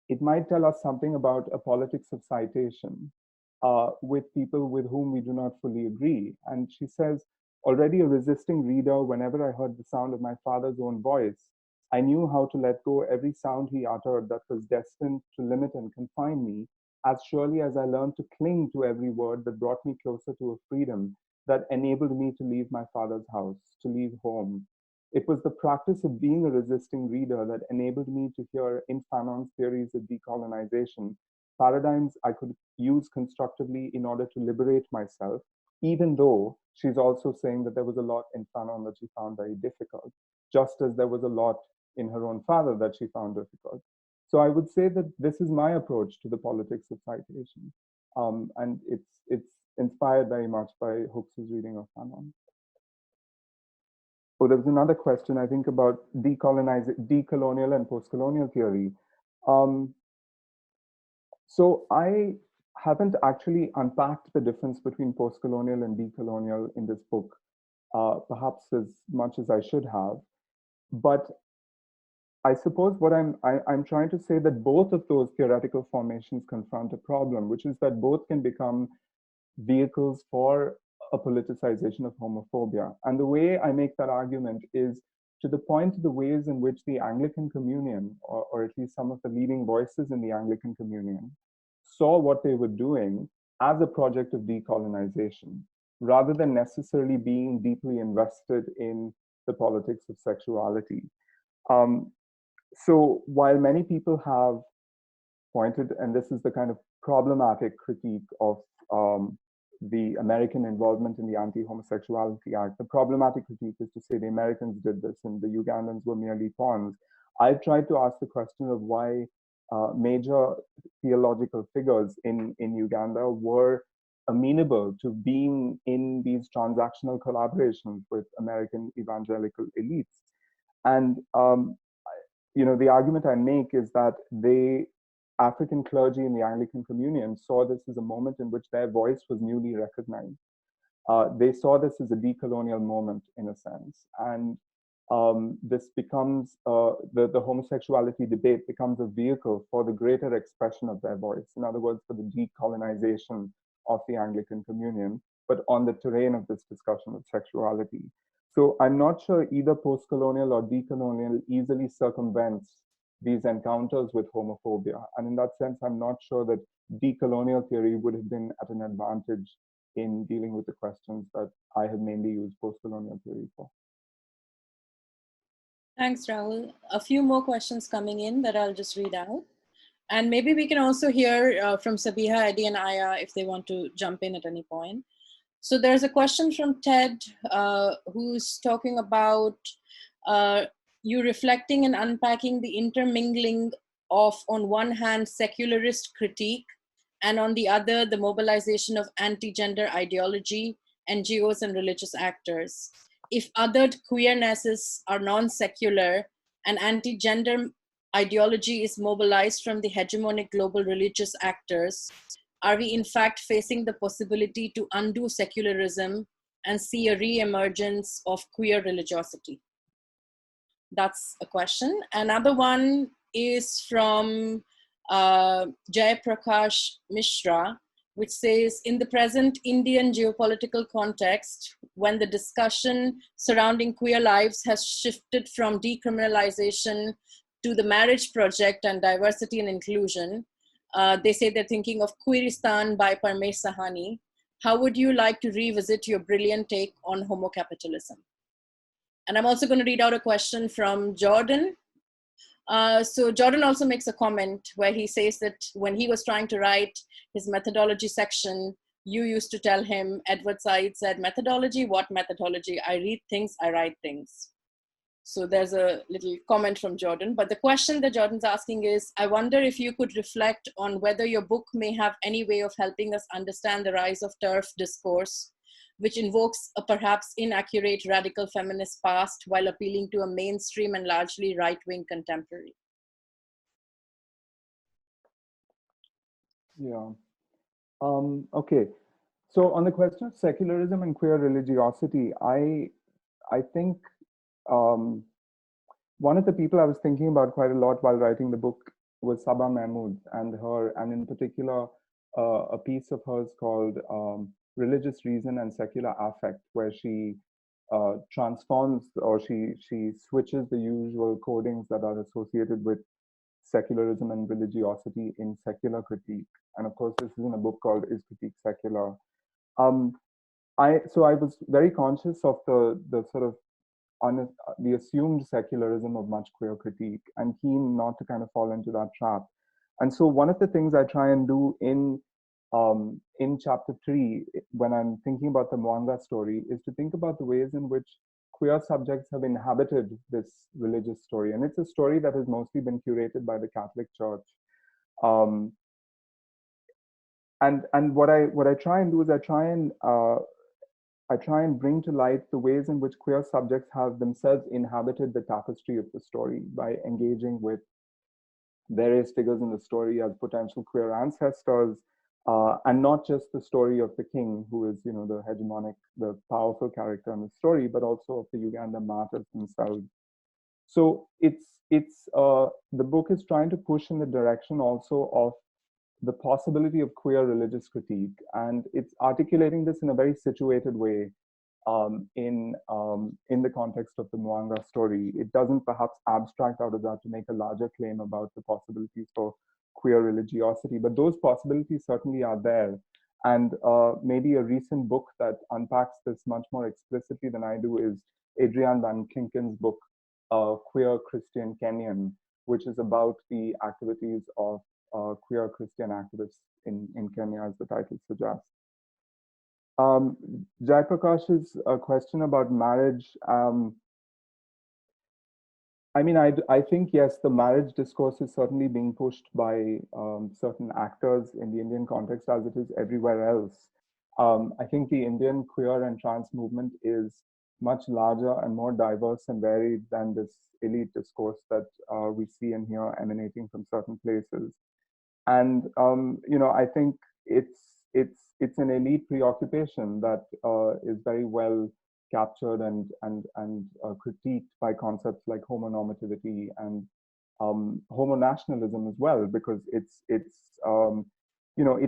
it might tell us something about a politics of citation with people with whom we do not fully agree. And she says, Already a resisting reader, whenever I heard the sound of my father's own voice, I knew how to let go every sound he uttered that was destined to limit and confine me, as surely as I learned to cling to every word that brought me closer to a freedom that enabled me to leave my father's house, to leave home. It was the practice of being a resisting reader that enabled me to hear in Fanon's theories of decolonization, paradigms I could use constructively in order to liberate myself, even though she's also saying that there was a lot in Fanon that she found very difficult, just as there was a lot in her own father that she found difficult. So I would say that this is my approach to the politics of citation. And it's inspired very much by Hooks's reading of Fanon. Oh, there was another question, I think, about decolonial and postcolonial theory. So I haven't actually unpacked the difference between postcolonial and decolonial in this book, perhaps as much as I should have. But I suppose what I'm trying to say that both of those theoretical formations confront a problem, which is that both can become vehicles for a politicization of homophobia. And the way I make that argument is to the point of the ways in which the Anglican Communion, or at least some of the leading voices in the Anglican Communion, saw what they were doing as a project of decolonization, rather than necessarily being deeply invested in the politics of sexuality. So while many people have pointed, and this is the kind of problematic critique of the American involvement in the Anti-Homosexuality Act, the problematic critique is to say the Americans did this and the Ugandans were merely pawns. I've tried to ask the question of why major theological figures in Uganda were amenable to being in these transactional collaborations with American evangelical elites. And the argument I make is that African clergy in the Anglican Communion saw this as a moment in which their voice was newly recognized. They saw this as a decolonial moment, in a sense. And this becomes, the homosexuality debate becomes a vehicle for the greater expression of their voice. In other words, for the decolonization of the Anglican Communion, but on the terrain of this discussion of sexuality. So I'm not sure either postcolonial or decolonial easily circumvents these encounters with homophobia. And in that sense, I'm not sure that decolonial theory would have been at an advantage in dealing with the questions that I have mainly used postcolonial theory for. Thanks, Rahul. A few more questions coming in that I'll just read out. And maybe we can also hear from Sabiha, Eddie, and Aya if they want to jump in at any point. So there's a question from Ted who's talking about you reflecting and unpacking the intermingling of, on one hand, secularist critique, and on the other, the mobilization of anti-gender ideology, NGOs, and religious actors. If othered queernesses are non-secular and anti-gender ideology is mobilized from the hegemonic global religious actors, are we in fact facing the possibility to undo secularism and see a re-emergence of queer religiosity? That's a question. Another one is from Jay Prakash Mishra, which says, in the present Indian geopolitical context, when the discussion surrounding queer lives has shifted from decriminalization to the marriage project and diversity and inclusion, they say they're thinking of Queeristan by Parmesh Sahani. How would you like to revisit your brilliant take on homocapitalism? And I'm also going to read out a question from Jordan. So Jordan also makes a comment where he says that when he was trying to write his methodology section, you used to tell him, Edward Said said, methodology, what methodology? I read things, I write things. So there's a little comment from Jordan. But the question that Jordan's asking is, I wonder if you could reflect on whether your book may have any way of helping us understand the rise of TERF discourse, which invokes a perhaps inaccurate radical feminist past while appealing to a mainstream and largely right-wing contemporary. Yeah. Okay. So on the question of secularism and queer religiosity, I think one of the people I was thinking about quite a lot while writing the book was Saba Mahmood, and in particular, a piece of hers called religious reason and secular affect, where she transforms, or she switches the usual codings that are associated with secularism and religiosity in secular critique. And of course, this is in a book called Is Critique Secular? So I was very conscious of the sort of the assumed secularism of much queer critique, and keen not to kind of fall into that trap. And so one of the things I try and do in chapter 3, when I'm thinking about the Mwanga story, is to think about the ways in which queer subjects have inhabited this religious story. And it's a story that has mostly been curated by the Catholic Church. And what I try and do is I try and bring to light the ways in which queer subjects have themselves inhabited the tapestry of the story by engaging with various figures in the story as potential queer ancestors, and not just the story of the king, who is, the hegemonic, the powerful character in the story, but also of the Ugandan martyrs themselves. So the book is trying to push in the direction also of the possibility of queer religious critique, and it's articulating this in a very situated way in the context of the Mwanga story. It doesn't perhaps abstract out of that to make a larger claim about the possibilities for queer religiosity, but those possibilities certainly are there. And maybe a recent book that unpacks this much more explicitly than I do is Adrian Van Klinken's book, Queer Christian Kenyan, which is about the activities of queer Christian activists in Kenya, as the title suggests. Jai Prakash's question about marriage. I think, yes, the marriage discourse is certainly being pushed by certain actors in the Indian context, as it is everywhere else. I think the Indian queer and trans movement is much larger and more diverse and varied than this elite discourse that we see and hear emanating from certain places. And I think it's an elite preoccupation that is very well captured and critiqued by concepts like homonormativity and homonationalism as well, because it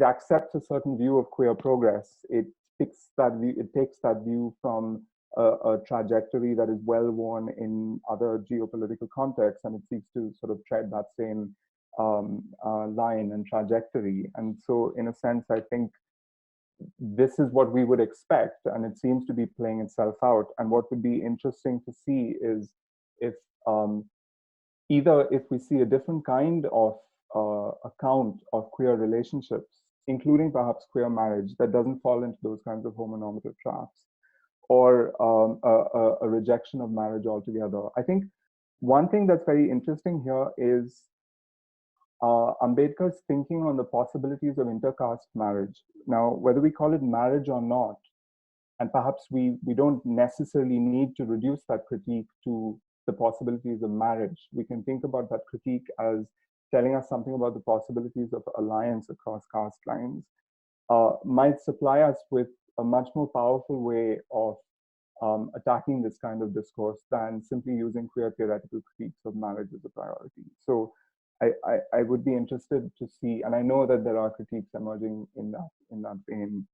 accepts a certain view of queer progress. It takes that view from a trajectory that is well worn in other geopolitical contexts, and it seeks to sort of tread that same line and trajectory. And so in a sense, I think this is what we would expect, and it seems to be playing itself out. And what would be interesting to see is if either if we see a different kind of account of queer relationships, including perhaps queer marriage, that doesn't fall into those kinds of homonormative traps, or a rejection of marriage altogether. I think one thing that's very interesting here is Ambedkar's thinking on the possibilities of intercaste marriage. Now, whether we call it marriage or not, and perhaps we don't necessarily need to reduce that critique to the possibilities of marriage. We can think about that critique as telling us something about the possibilities of alliance across caste lines, might supply us with a much more powerful way of attacking this kind of discourse than simply using queer theoretical critiques of marriage as a priority. So I would be interested to see, and I know that there are critiques emerging in that vein.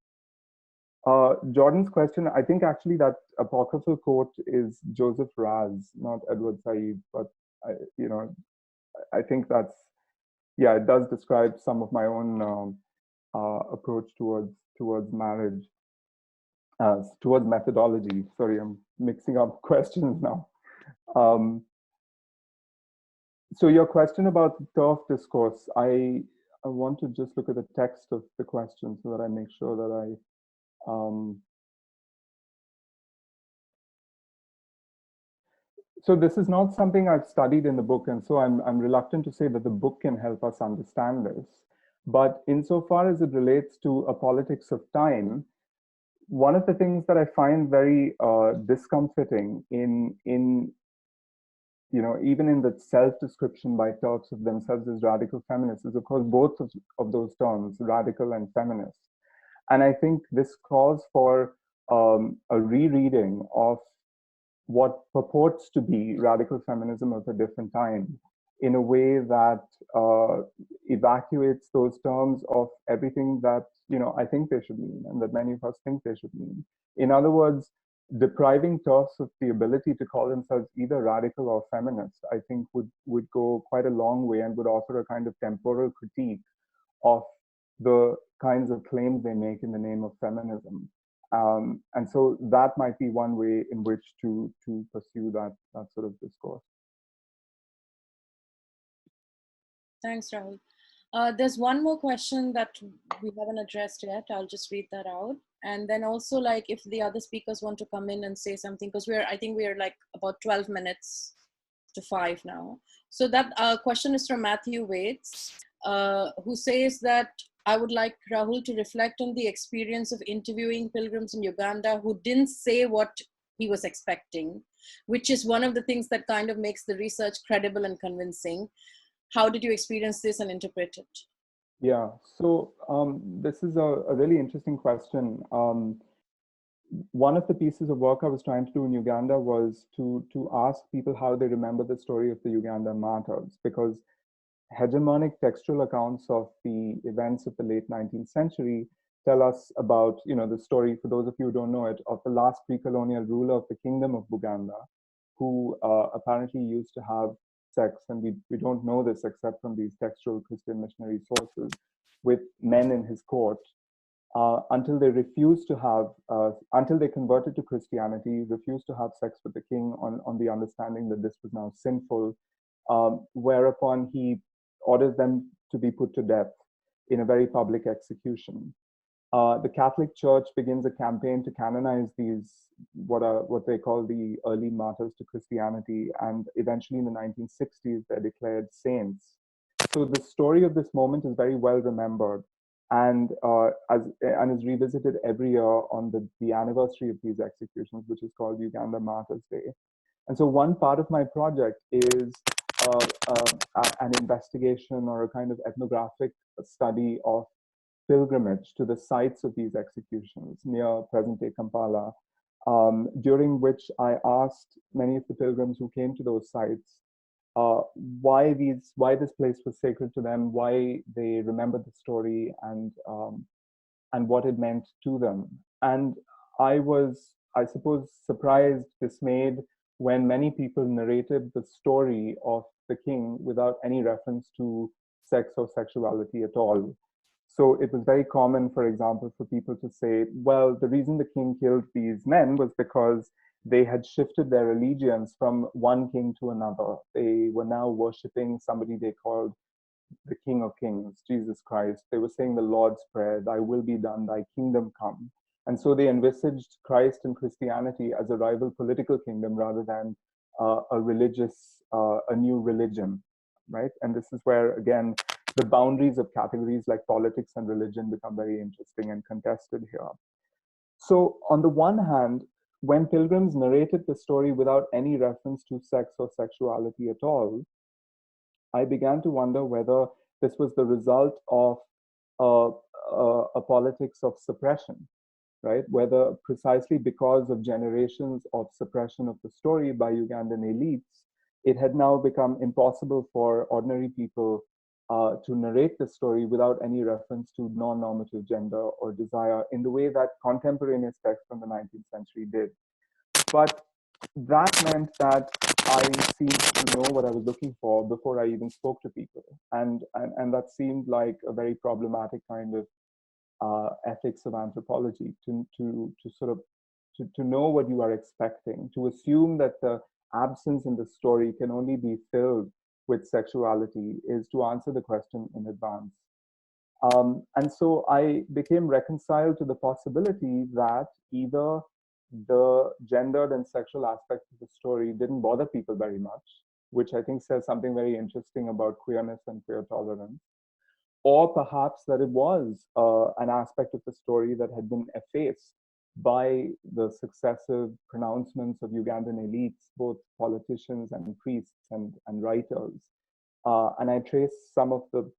Jordan's question, I think actually that apocryphal quote is Joseph Raz, not Edward Said, but I think that's, yeah, it does describe some of my own approach towards marriage, towards methodology. Sorry, I'm mixing up questions now. So your question about turf discourse, I want to just look at the text of the question so that I make sure that I so this is not something I've studied in the book, and so I'm reluctant to say that the book can help us understand this. But insofar as it relates to a politics of time, one of the things that I find very discomforting in even in the self-description by TERFs of themselves as radical feminists is, of course, both of those terms, radical and feminist. And I think this calls for a rereading of what purports to be radical feminism of a different time. in a way that evacuates those terms of everything that, you know, I think they should mean and that many of us think they should mean. In other words, depriving TERFs of the ability to call themselves either radical or feminist, I think would go quite a long way and would offer a kind of temporal critique of the kinds of claims they make in the name of feminism. And so that might be one way in which to pursue that sort of discourse. Thanks, Rahul. There's one more question that we haven't addressed yet. I'll just read that out. And then also, like, if the other speakers want to come in and say something, because I think we're like about 12 minutes to 5 now. So that question is from Matthew Waits, who says that I would like Rahul to reflect on the experience of interviewing pilgrims in Uganda who didn't say what he was expecting, which is one of the things that kind of makes the research credible and convincing. How did you experience this and interpret it? Yeah, so this is a really interesting question. One of the pieces of work I was trying to do in Uganda was to ask people how they remember the story of the Ugandan martyrs, because hegemonic textual accounts of the events of the late 19th century tell us about, you know, the story, for those of you who don't know it, of the last pre-colonial ruler of the kingdom of Buganda, who apparently used to have sex, and we don't know this except from these textual Christian missionary sources, with men in his court, until they refused to have, until they converted to Christianity, refused to have sex with the king on the understanding that this was now sinful, whereupon he orders them to be put to death in a very public execution. The Catholic Church begins a campaign to canonize these, what they call the early martyrs to Christianity, and eventually in the 1960s they're declared saints. So the story of this moment is very well remembered, and is revisited every year on the anniversary of these executions, which is called Uganda Martyrs Day. And so one part of my project is an investigation or a kind of ethnographic study of pilgrimage to the sites of these executions near present-day Kampala, during which I asked many of the pilgrims who came to those sites why this place was sacred to them, why they remembered the story, and what it meant to them. And I was, I suppose, surprised, dismayed, when many people narrated the story of the king without any reference to sex or sexuality at all. So it was very common, for example, for people to say, well, the reason the king killed these men was because they had shifted their allegiance from one king to another. They were now worshipping somebody they called the King of Kings, Jesus Christ. They were saying the Lord's Prayer, thy will be done, thy kingdom come. And so they envisaged Christ and Christianity as a rival political kingdom rather than a new religion, right? And this is where, again, the boundaries of categories like politics and religion become very interesting and contested here. So on the one hand, when pilgrims narrated the story without any reference to sex or sexuality at all, I began to wonder whether this was the result of a politics of suppression, right? Whether precisely because of generations of suppression of the story by Ugandan elites, it had now become impossible for ordinary people to narrate the story without any reference to non-normative gender or desire in the way that contemporaneous texts from the 19th century did. But that meant that I seemed to know what I was looking for before I even spoke to people. And that seemed like a very problematic kind of ethics of anthropology, to sort of to know what you are expecting, to assume that the absence in the story can only be filled with sexuality is to answer the question in advance. And so I became reconciled to the possibility that either the gendered and sexual aspects of the story didn't bother people very much, which I think says something very interesting about queerness and queer tolerance, or perhaps that it was an aspect of the story that had been effaced by the successive pronouncements of Ugandan elites, both politicians and priests and writers. And I trace some of the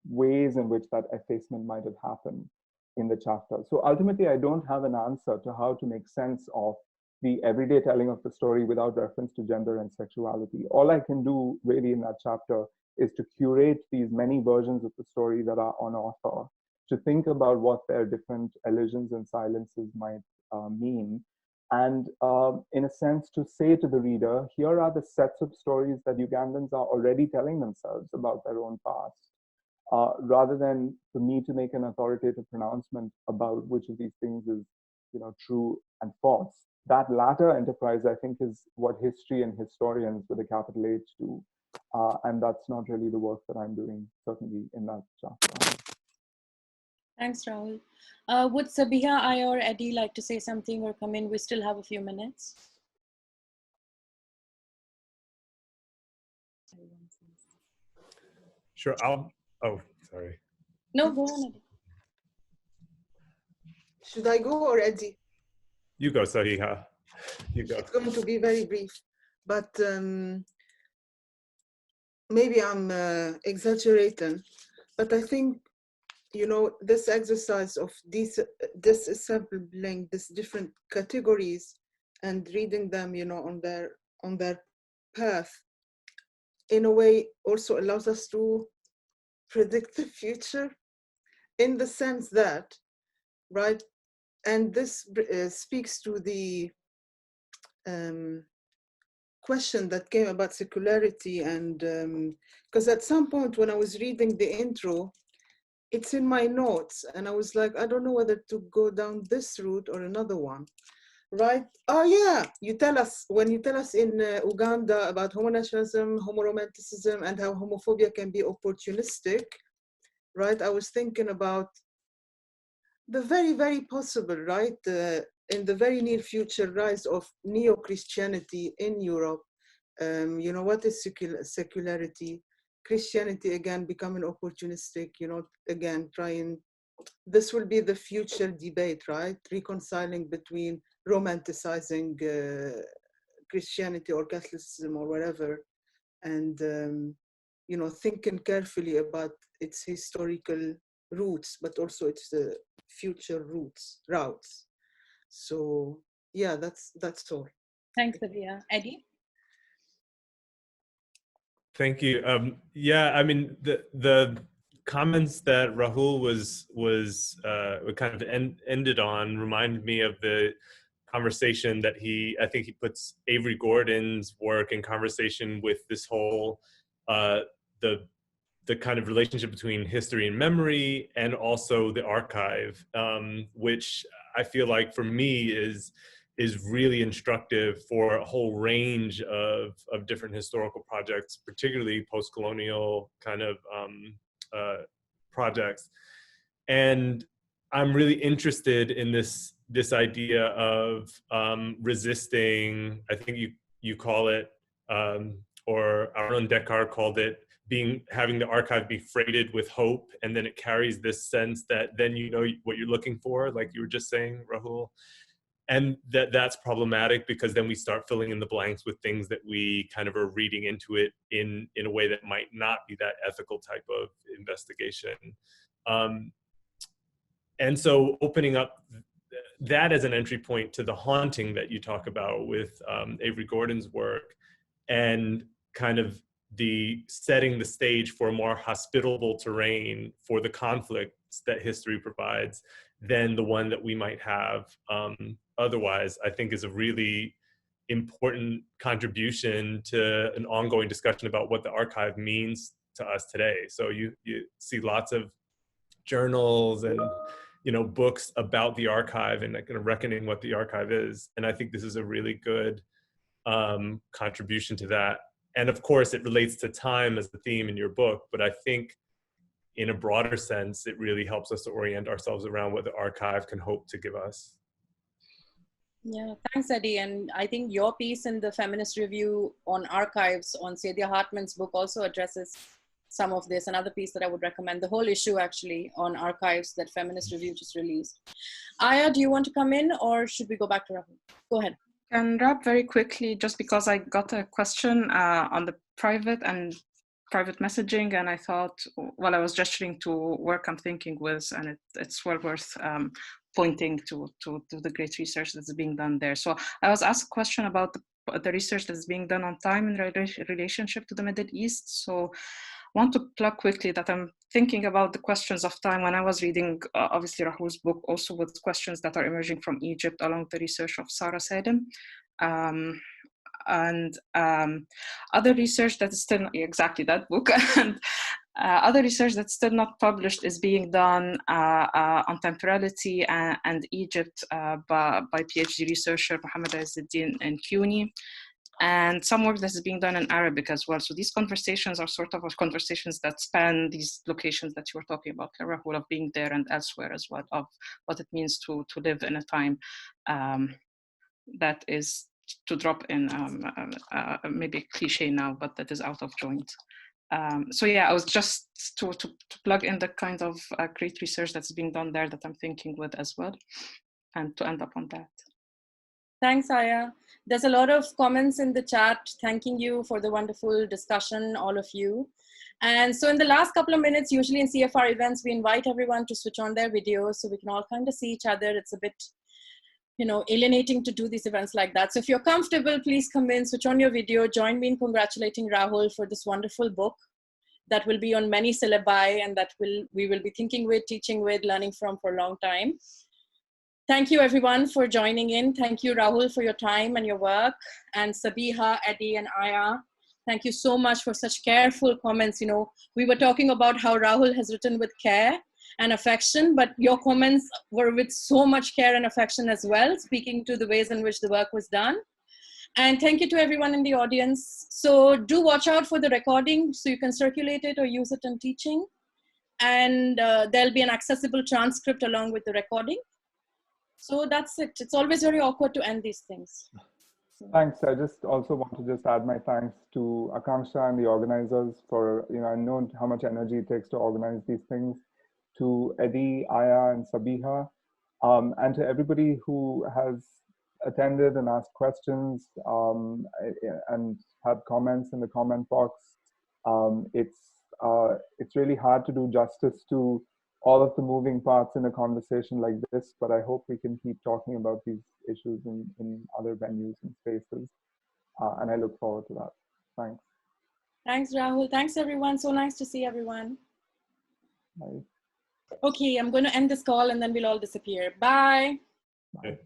ways in which that effacement might have happened in the chapter. So ultimately, I don't have an answer to how to make sense of the everyday telling of the story without reference to gender and sexuality. All I can do really in that chapter is to curate these many versions of the story that are on offer, to think about what their different elisions and silences might mean. And in a sense, to say to the reader, here are the sets of stories that Ugandans are already telling themselves about their own past, rather than for me to make an authoritative pronouncement about which of these things is, true and false. That latter enterprise, I think, is what history and historians with a capital H do. And that's not really the work that I'm doing, certainly in that chapter. Thanks, Rahul. Would Sabiha, I, or Eddie like to say something or come in? We still have a few minutes. Sure, oh, sorry. No, go on, Eddie. Should I go or Eddie? You go, Sabiha. You go. It's going to be very brief, but maybe I'm exaggerating, but I think, this exercise of disassembling these different categories and reading them, on their path, in a way also allows us to predict the future, in the sense that, right, and this speaks to the question that came about circularity, and because at some point when I was reading the intro, it's in my notes, and I was like, I don't know whether to go down this route or another one, right? Oh yeah, when you tell us in Uganda about homonationalism, homoromanticism, and how homophobia can be opportunistic, right? I was thinking about the very, very possible, right, in the very near future, rise of neo-Christianity in Europe. What is secularity? Christianity, again, becoming opportunistic, again, this will be the future debate, right? Reconciling between romanticizing Christianity or Catholicism or whatever, and, thinking carefully about its historical roots, but also its future routes. So yeah, that's all. Thanks, Sabiha. Eddie? Thank you. Yeah, I mean, the comments that Rahul was kind of ended on reminded me of the conversation that I think he puts Avery Gordon's work in conversation with this whole the kind of relationship between history and memory, and also the archive, which I feel like for me is really instructive for a whole range of different historical projects, particularly post-colonial kind of projects. And I'm really interested in this idea of resisting, I think you call it, or our own Descartes called it, having the archive be freighted with hope, and then it carries this sense that then you know what you're looking for, like you were just saying, Rahul. And that's problematic, because then we start filling in the blanks with things that we kind of are reading into it in a way that might not be that ethical type of investigation. And so opening up that as an entry point to the haunting that you talk about with Avery Gordon's work, and kind of the setting the stage for a more hospitable terrain for the conflicts that history provides than the one that we might have otherwise, I think is a really important contribution to an ongoing discussion about what the archive means to us today. So you see lots of journals and books about the archive and kind of reckoning what the archive is, and I think this is a really good contribution to that. And of course, it relates to time as the theme in your book, but I think in a broader sense, it really helps us to orient ourselves around what the archive can hope to give us. Yeah, thanks, Eddie. And I think your piece in the Feminist Review on archives on Saidiya Hartman's book also addresses some of this. Another piece that I would recommend, the whole issue actually on archives that Feminist Review just released. Aya, do you want to come in, or should we go back to Rahul? Go ahead. And wrap very quickly, just because I got a question on the private messaging, and I thought, well, I was gesturing to work I'm thinking with, and it's well worth pointing to the great research that's being done there. So I was asked a question about the research that's being done on time in relationship to the Middle East. So I want to plug quickly that I'm thinking about the questions of time when I was reading, obviously, Rahul's book, also with questions that are emerging from Egypt along the research of Sarah Salim. And other research that is still, exactly that book, and other research that's still not published is being done on temporality and Egypt by PhD researcher Mohammed Izzeddin and CUNY, and some work that is being done in Arabic as well. So these conversations are sort of conversations that span these locations that you were talking about, Rahul, of being there and elsewhere as well, of what it means to live in a time that is, to drop in maybe a cliche now, but that is out of joint. So yeah, I was just to plug in the kind of great research that's being done there that I'm thinking with as well, and to end up on that. Thanks, Aya. There's a lot of comments in the chat thanking you for the wonderful discussion, all of you. And so in the last couple of minutes, usually in CFR events, we invite everyone to switch on their videos so we can all kind of see each other. It's a bit, you know, alienating to do these events like that. So if you're comfortable, please come in, switch on your video, join me in congratulating Rahul for this wonderful book that will be on many syllabi and that we will be thinking with, teaching with, learning from for a long time. Thank you everyone for joining in. Thank you, Rahul, for your time and your work. And Sabiha, Eddie, and Aya, thank you so much for such careful comments. You know, we were talking about how Rahul has written with care and affection, but your comments were with so much care and affection as well, speaking to the ways in which the work was done. And thank you to everyone in the audience. So do watch out for the recording so you can circulate it or use it in teaching. And there'll be an accessible transcript along with the recording. So that's it. It's always very awkward to end these things. Thanks. I just also want to just add my thanks to Akanksha and the organizers for, you know, I know how much energy it takes to organize these things, to Eddie, Aya, and Sabiha, and to everybody who has attended and asked questions and had comments in the comment box. It's really hard to do justice to all of the moving parts in a conversation like this, but I hope we can keep talking about these issues in other venues and spaces. And I look forward to that. Thanks. Thanks, Rahul. Thanks, everyone. So nice to see everyone. Bye. Okay, I'm going to end this call and then we'll all disappear. Bye. Bye.